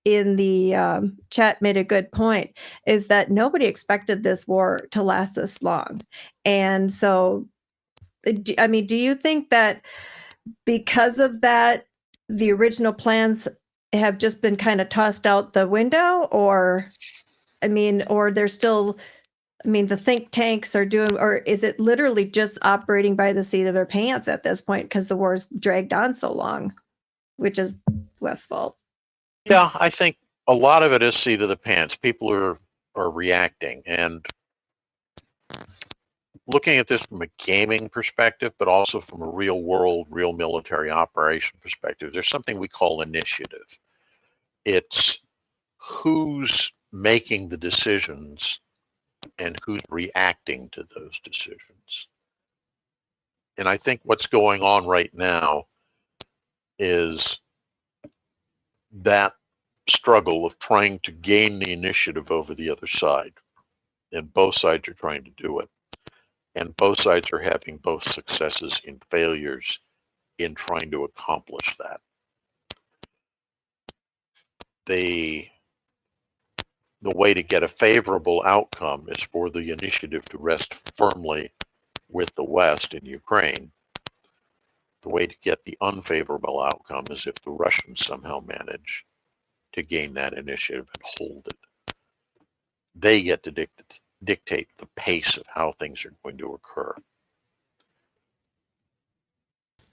S1: in the chat made a good point, is that nobody expected this war to last this long. And so, I mean, do you think that because of that, the original plans have just been kind of tossed out the window, or they're still, the think tanks are doing, or is it literally just operating by the seat of their pants at this point because the war's dragged on so long, which is West's fault?
S2: Yeah, I think a lot of it is seat of the pants. People are reacting, and looking at this from a gaming perspective, but also from a real world, real military operation perspective, there's something we call initiative. It's who's making the decisions and who's reacting to those decisions. And I think what's going on right now is that struggle of trying to gain the initiative over the other side. And both sides are trying to do it. And both sides are having both successes and failures in trying to accomplish that. The way to get a favorable outcome is for the initiative to rest firmly with the West in Ukraine. The way to get the unfavorable outcome is if the Russians somehow manage to gain that initiative and hold it. They get to dictate the pace of how things are going to occur.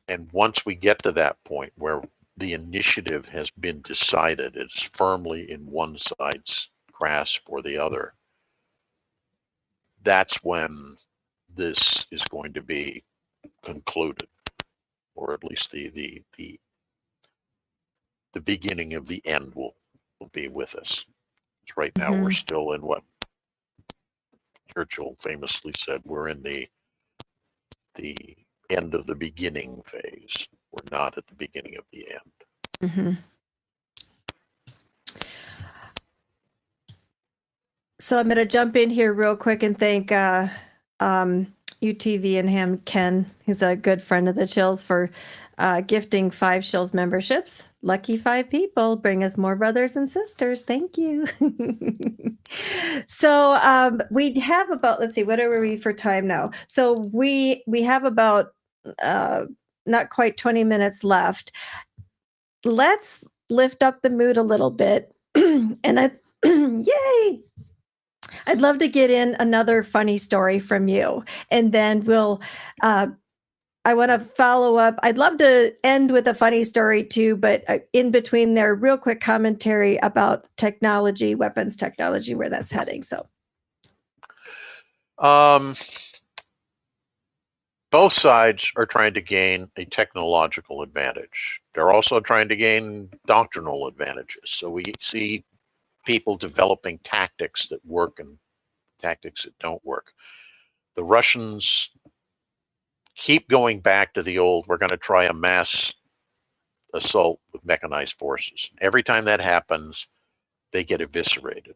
S2: And once we get to that point where the initiative has been decided, it's firmly in one side's grasp or the other, that's when this is going to be concluded, or at least the beginning of the end will be with us. Right now, we're still in what Churchill famously said, we're in the end of the beginning phase. We're not at the beginning of the end.
S1: Mm-hmm. So I'm going to jump in here real quick and thank UTV and him, Ken, he's a good friend of the Shills, for gifting 5 Shills memberships. Lucky 5 people. Bring us more brothers and sisters. Thank you. So we have about, let's see, what are we for time now? So we have about not quite 20 minutes left. Let's lift up the mood a little bit. And yay! I'd love to get in another funny story from you, and then we'll. I want to follow up. I'd love to end with a funny story too, but in between there, real quick commentary about technology, weapons technology, where that's heading. So,
S2: both sides are trying to gain a technological advantage. They're also trying to gain doctrinal advantages. So we see people developing tactics that work and tactics that don't work. The Russians keep going back to the old, we're going to try a mass assault with mechanized forces. Every time that happens, they get eviscerated.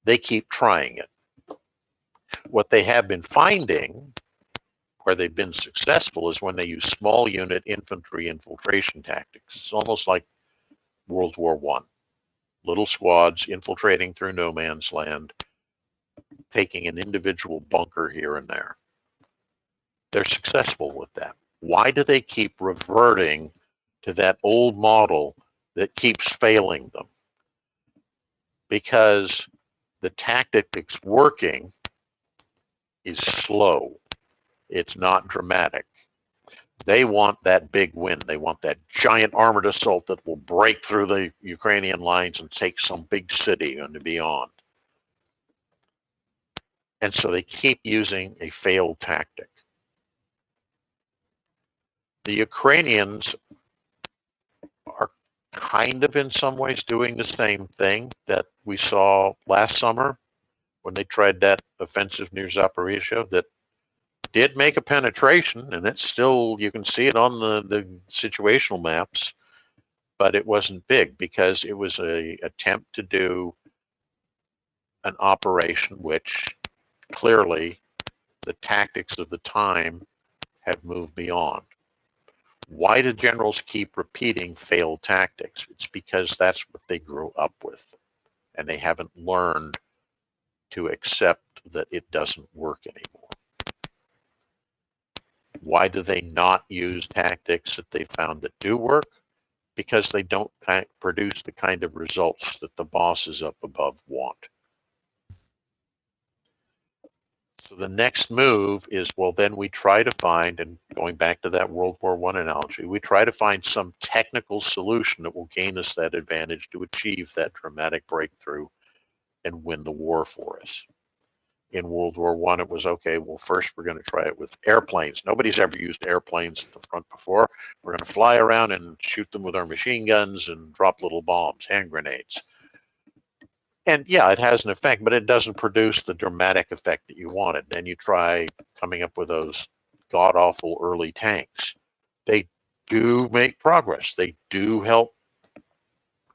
S2: They keep trying it. What they have been finding, where they've been successful, is when they use small unit infantry infiltration tactics. It's almost like World War I. Little squads infiltrating through no man's land, taking an individual bunker here and there. They're successful with that. Why do they keep reverting to that old model that keeps failing them? Because the tactic that's working is slow. It's not dramatic. They want that big win. They want that giant armored assault that will break through the Ukrainian lines and take some big city and beyond. And so they keep using a failed tactic. The Ukrainians are kind of in some ways doing the same thing that we saw last summer when they tried that offensive near Zaporizhia that did make a penetration, and it's still, you can see it on the situational maps, but it wasn't big because it was an attempt to do an operation which clearly the tactics of the time have moved beyond. Why do generals keep repeating failed tactics? It's because that's what they grew up with, and they haven't learned to accept that it doesn't work anymore. Why do they not use tactics that they found that do work? Because they don't produce the kind of results that the bosses up above want. So the next move is, well, then we try to find, and going back to that World War I analogy, we try to find some technical solution that will gain us that advantage to achieve that dramatic breakthrough and win the war for us. In World War I, it was, okay, well, first we're going to try it with airplanes. Nobody's ever used airplanes at the front before. We're going to fly around and shoot them with our machine guns and drop little bombs, hand grenades. And yeah, it has an effect, but it doesn't produce the dramatic effect that you wanted. Then you try coming up with those god-awful early tanks. They do make progress. They do help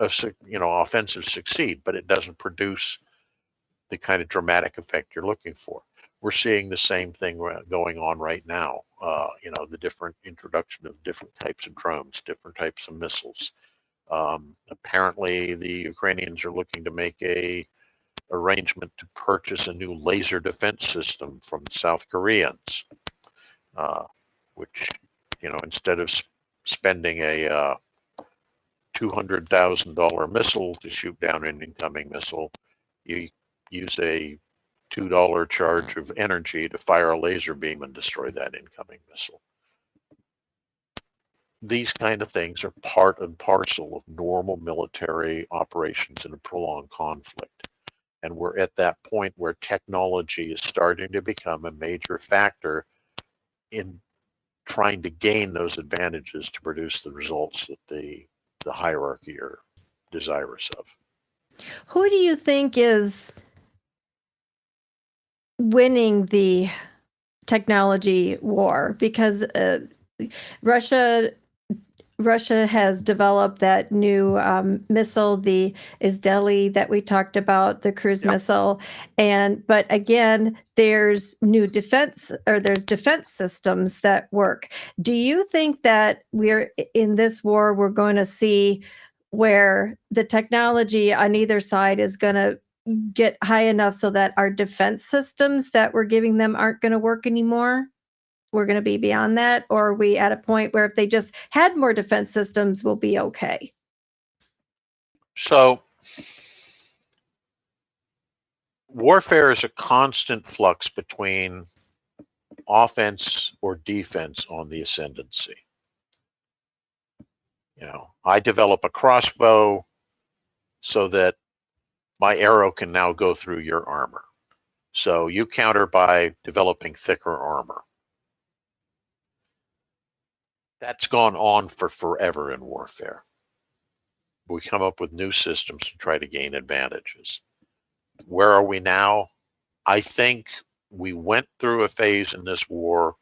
S2: offensives succeed, but it doesn't produce the kind of dramatic effect you're looking for. We're seeing the same thing going on right now. The different introduction of different types of drones, different types of missiles. Apparently, the Ukrainians are looking to make a arrangement to purchase a new laser defense system from the South Koreans, which, instead of spending a $200,000 missile to shoot down an incoming missile, you use a $2 charge of energy to fire a laser beam and destroy that incoming missile. These kind of things are part and parcel of normal military operations in a prolonged conflict. And we're at that point where technology is starting to become a major factor in trying to gain those advantages to produce the results that the hierarchy are desirous of.
S1: who do you think is winning the technology war? Because Russia Russia has developed that new missile, the Isdeli that we talked about, the cruise missile, but again, there's there's defense systems that work. Do you think that we're in this war, we're going to see where the technology on either side is going to get high enough so that our defense systems that we're giving them aren't going to work anymore? We're going to be beyond that? Or are we at a point where if they just had more defense systems, we'll be okay?
S2: So warfare is a constant flux between offense or defense on the ascendancy. You know, I develop a crossbow so that my arrow can now go through your armor. So you counter by developing thicker armor. That's gone on for forever in warfare. We come up with new systems to try to gain advantages. Where are we now? I think we went through a phase in this war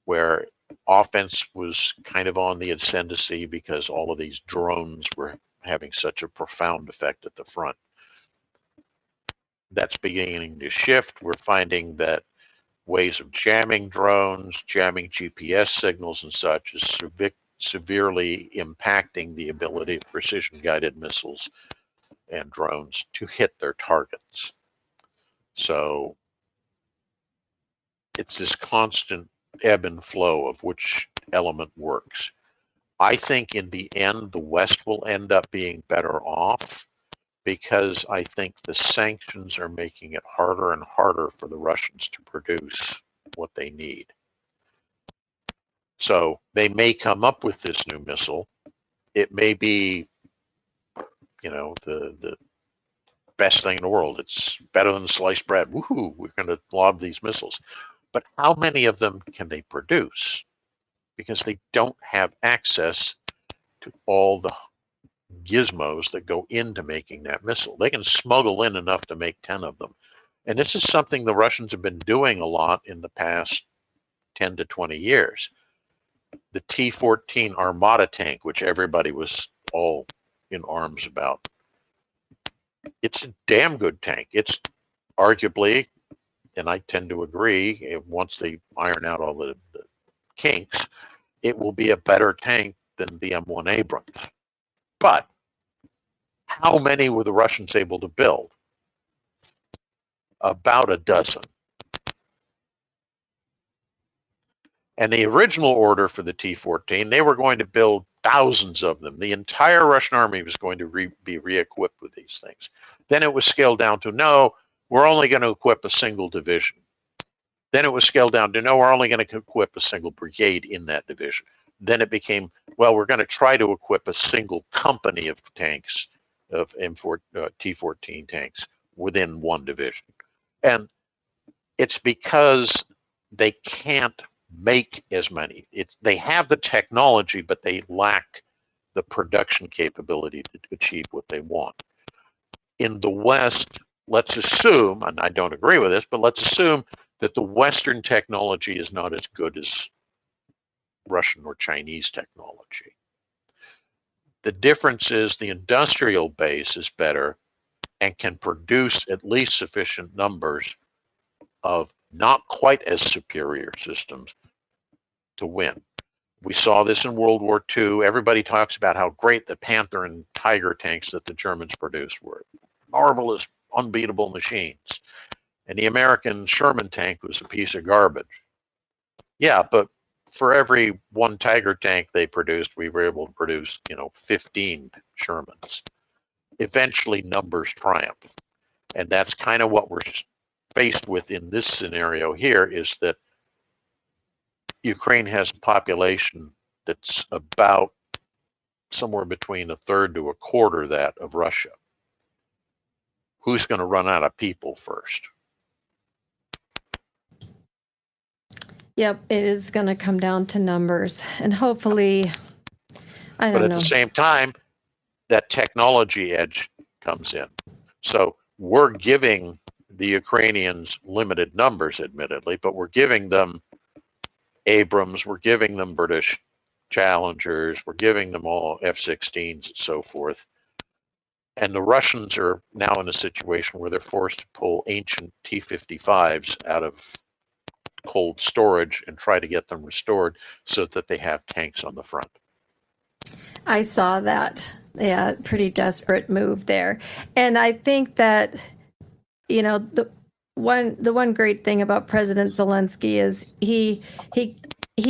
S2: where offense was kind of on the ascendancy because all of these drones were having such a profound effect at the front. That's beginning to shift. We're finding that ways of jamming drones, jamming GPS signals and such is severely impacting the ability of precision-guided missiles and drones to hit their targets. So it's this constant ebb and flow of which element works. I think in the end, the West will end up being better off because I think the sanctions are making it harder and harder for the Russians to produce what they need. So they may come up with this new missile. It may be, you know, the best thing in the world. It's better than sliced bread. Woohoo, we're going to lob these missiles. But how many of them can they produce? Because they don't have access to all the gizmos that go into making that missile. They can smuggle in enough to make 10 of them. And this is something the Russians have been doing a lot in the past 10 to 20 years. The T-14 Armata tank, which everybody was all in arms about, it's a damn good tank. It's arguably, and I tend to agree, once they iron out all the kinks, it will be a better tank than the M1 Abrams. But how many were the Russians able to build? About a dozen. And the original order for the T-14, they were going to build thousands of them. The entire Russian army was going to be re-equipped with these things. Then it was scaled down to, no, we're only going to equip a single division. Then it was scaled down to, no, we're only going to equip a single brigade in that division. Then it became, well, we're going to try to equip a single company of tanks, of T-14 tanks within one division. And it's because they can't make as many. They have the technology, but they lack the production capability to achieve what they want. In the West, let's assume, and I don't agree with this, but let's assume that the Western technology is not as good as Russian or Chinese technology. The difference is the industrial base is better and can produce at least sufficient numbers of not quite as superior systems to win. We saw this in World War II. Everybody talks about how great the Panther and Tiger tanks that the Germans produced were. Marvelous, unbeatable machines. And the American Sherman tank was a piece of garbage. Yeah, but for every one Tiger tank they produced, we were able to produce, 15 Shermans. Eventually, numbers triumph. And that's kind of what we're faced with in this scenario here, is that Ukraine has a population that's about somewhere between a third to a quarter that of Russia. Who's going to run out of people first?
S1: Yep, it is going to come down to numbers, and hopefully, I don't know.
S2: But at the same time, that technology edge comes in. So we're giving the Ukrainians limited numbers, admittedly, but we're giving them Abrams, we're giving them British Challengers, we're giving them all F-16s and so forth. And the Russians are now in a situation where they're forced to pull ancient T-55s out of cold storage and try to get them restored so that they have tanks on the front.
S1: I saw that. Yeah, pretty desperate move there. And I think that, you know, the one great thing about President Zelensky is he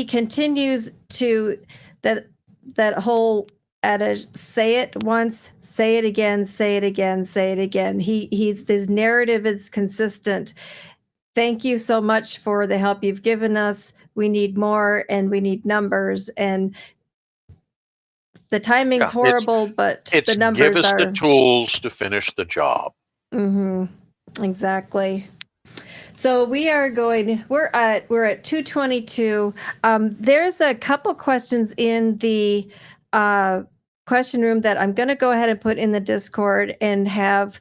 S1: continues to that whole adage, say it once, say it again, say it again, say it again. His narrative is consistent. Thank you so much for the help you've given us. We need more, and we need numbers. And the timing's horrible, but the numbers
S2: give us the tools to finish the job.
S1: Exactly. So we're at 2:22. There's a couple questions in the question room that I'm going to go ahead and put in the Discord and have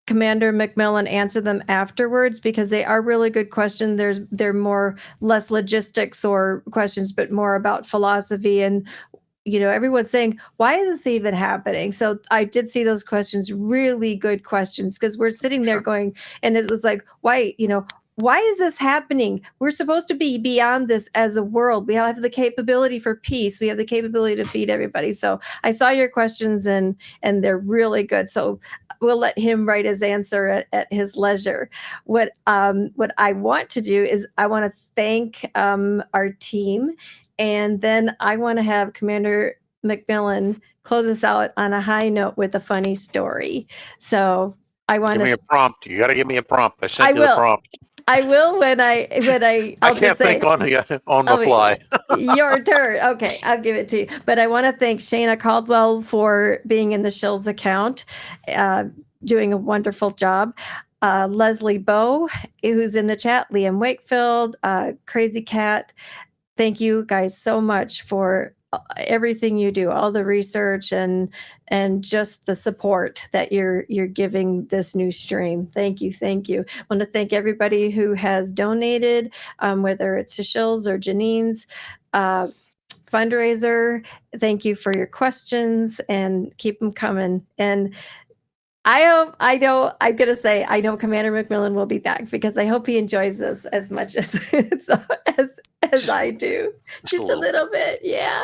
S1: Commander McMillan answer them afterwards, because they are really good questions. They're more less logistics or questions, but more about philosophy. And everyone's saying, why is this even happening? So I did see those questions, really good questions, because we're sitting there going, and it was like, why is this happening? We're supposed to be beyond this as a world. We have the capability for peace. We have the capability to feed everybody. So I saw your questions, and they're really good. So we'll let him write his answer at his leisure. What I want to do is I want to thank our team, and then I want to have Commander McMillan close us out on a high note with a funny story. So I want to give
S2: me a prompt. You got to give me a prompt. I sent you the prompt.
S1: I will when I
S2: I can't think on the fly.
S1: Your turn. Okay, I'll give it to you. But I want to thank Shayna Caldwell for being in the Shills account, doing a wonderful job. Leslie Bowe, who's in the chat, Liam Wakefield, Crazy Cat. Thank you guys so much for everything you do, all the research and just the support that you're giving this new stream. Thank you. I want to thank everybody who has donated, whether it's to Shills or Janine's fundraiser. Thank you for your questions, and keep them coming. And I know Commander McMillan will be back, because I hope he enjoys this as much as I do. Just a little bit. Yeah.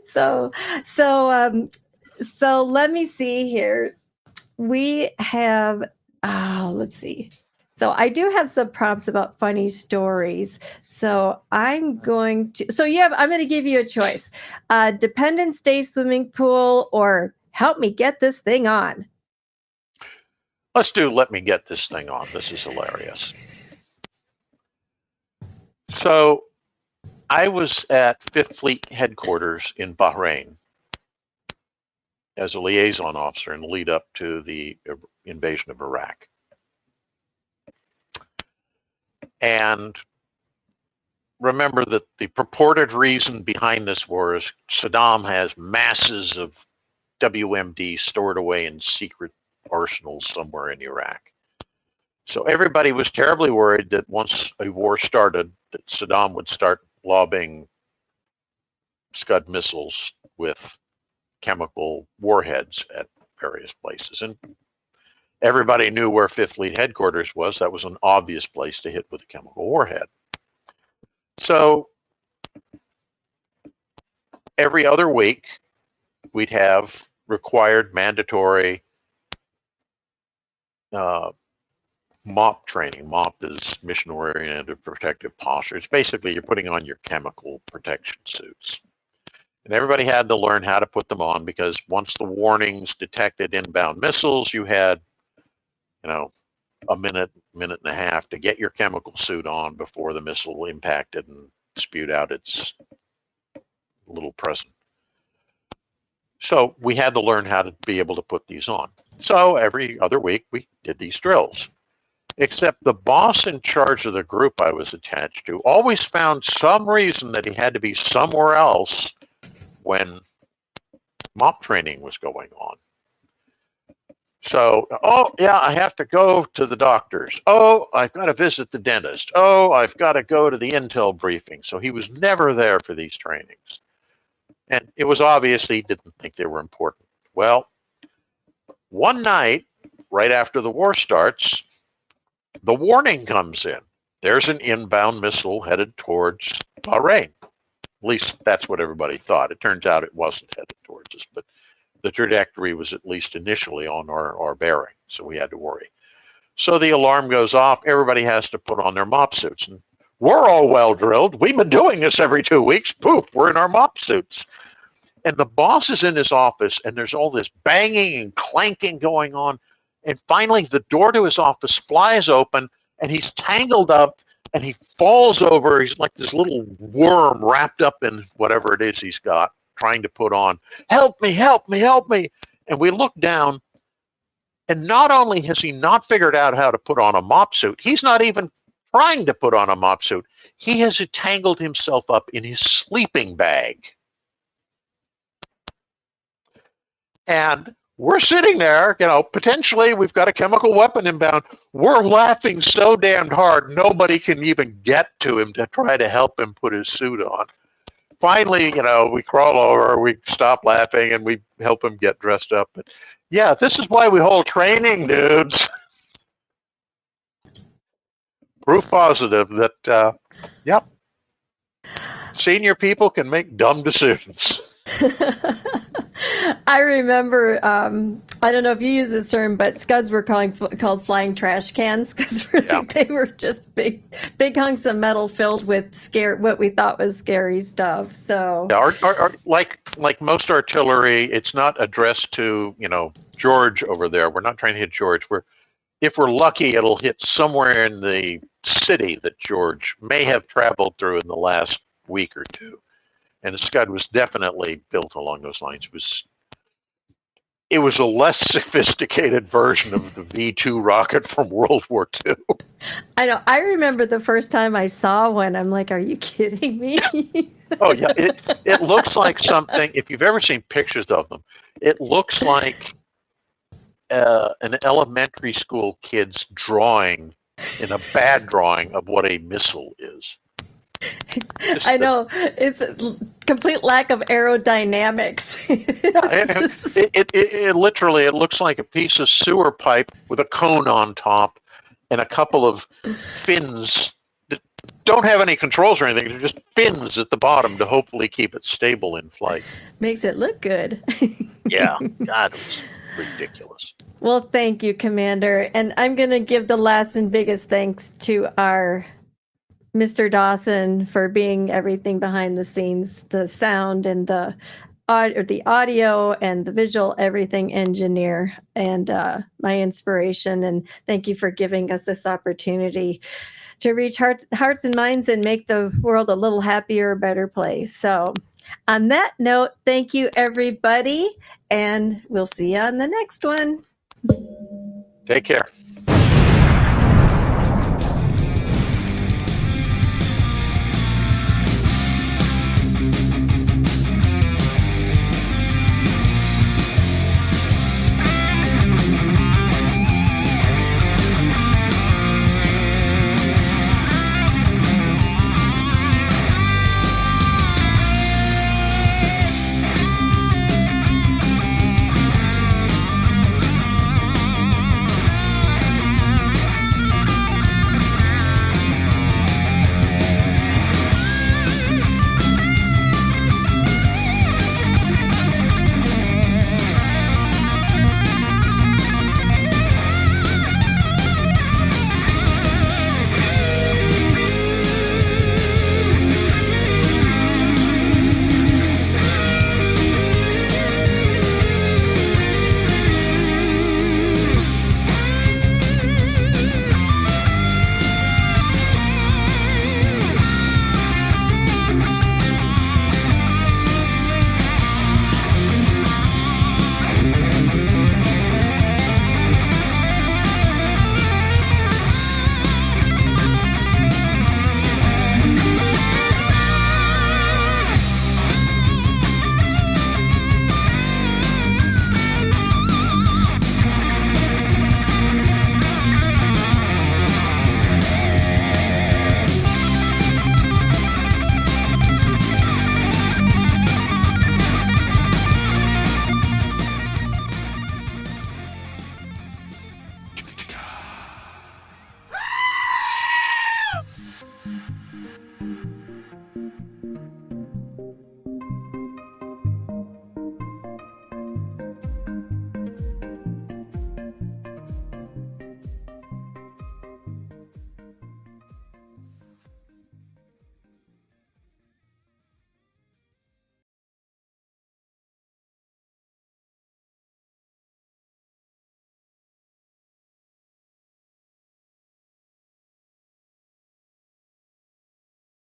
S1: So let me see here. We have, let's see. So I do have some prompts about funny stories. So I'm going to give you a choice. Dependence Day swimming pool, or help me get this thing on.
S2: Let's do let me get this thing on. This is hilarious. So I was at Fifth Fleet headquarters in Bahrain as a liaison officer in the lead up to the invasion of Iraq. And remember that the purported reason behind this war is Saddam has masses of WMD stored away in secret arsenals somewhere in Iraq. So everybody was terribly worried that once a war started, that Saddam would start lobbing Scud missiles with chemical warheads at various places. And everybody knew where Fifth Fleet headquarters was. That was an obvious place to hit with a chemical warhead. So every other week, we'd have required mandatory MOP training. MOP is mission-oriented protective posture. It's basically you're putting on your chemical protection suits. And everybody had to learn how to put them on, because once the warnings detected inbound missiles, you had, a minute and a half to get your chemical suit on before the missile impacted and spewed out its little present. So we had to learn how to be able to put these on. So every other week we did these drills. Except the boss in charge of the group I was attached to always found some reason that he had to be somewhere else when MOP training was going on. So, oh, yeah, I have to go to the doctor's. Oh, I've got to visit the dentist. Oh, I've got to go to the intel briefing. So he was never there for these trainings. And it was obvious he didn't think they were important. Well, one night, right after the war starts, the warning comes in. There's an inbound missile headed towards Bahrain. At least that's what everybody thought. It turns out it wasn't headed towards us, but the trajectory was at least initially on our bearing, so we had to worry. So the alarm goes off. Everybody has to put on their mop suits. And we're all well drilled. We've been doing this every 2 weeks. Poof, we're in our mop suits. And the boss is in his office, and there's all this banging and clanking going on. And finally, the door to his office flies open, and he's tangled up, and he falls over. He's like this little worm wrapped up in whatever it is he's got, trying to put on. Help me, help me, help me. And we look down, and not only has he not figured out how to put on a mop suit, he's not even trying to put on a mop suit. He has entangled himself up in his sleeping bag. And we're sitting there, potentially we've got a chemical weapon inbound. We're laughing so damned hard, nobody can even get to him to try to help him put his suit on. Finally, we crawl over, we stop laughing, and we help him get dressed up. But yeah, this is why we hold training, dudes. Proof positive that, yep, senior people can make dumb decisions.
S1: I remember, I don't know if you use this term, but scuds were called flying trash cans because they were just big hunks of metal filled with what we thought was scary stuff. So like most artillery, it's not addressed to George over there. We're not trying to hit George. If we're lucky, it'll hit somewhere in the city that George may have traveled through in the last week or two. And the Scud was definitely built along those lines. It was a less sophisticated version of the V-2 rocket from World War II. I know. I remember the first time I saw one. I'm like, are you kidding me?
S2: Oh, yeah. It looks like something, if you've ever seen pictures of them, it looks like an elementary school kid's drawing in a bad drawing of what a missile is.
S1: I know, it's a complete lack of aerodynamics.
S2: It literally, it looks like a piece of sewer pipe with a cone on top and a couple of fins that don't have any controls or anything. They're just fins at the bottom to hopefully keep it stable in flight.
S1: Makes it look good.
S2: Yeah, God, it was ridiculous.
S1: Well, thank you, Commander. And I'm going to give the last and biggest thanks to our Mr. Dawson for being everything behind the scenes, the sound and the audio and the visual, everything engineer, and my inspiration. And thank you for giving us this opportunity to reach hearts and minds and make the world a little happier, better place. So on that note, thank you, everybody, and we'll see you on the next one.
S2: Take care.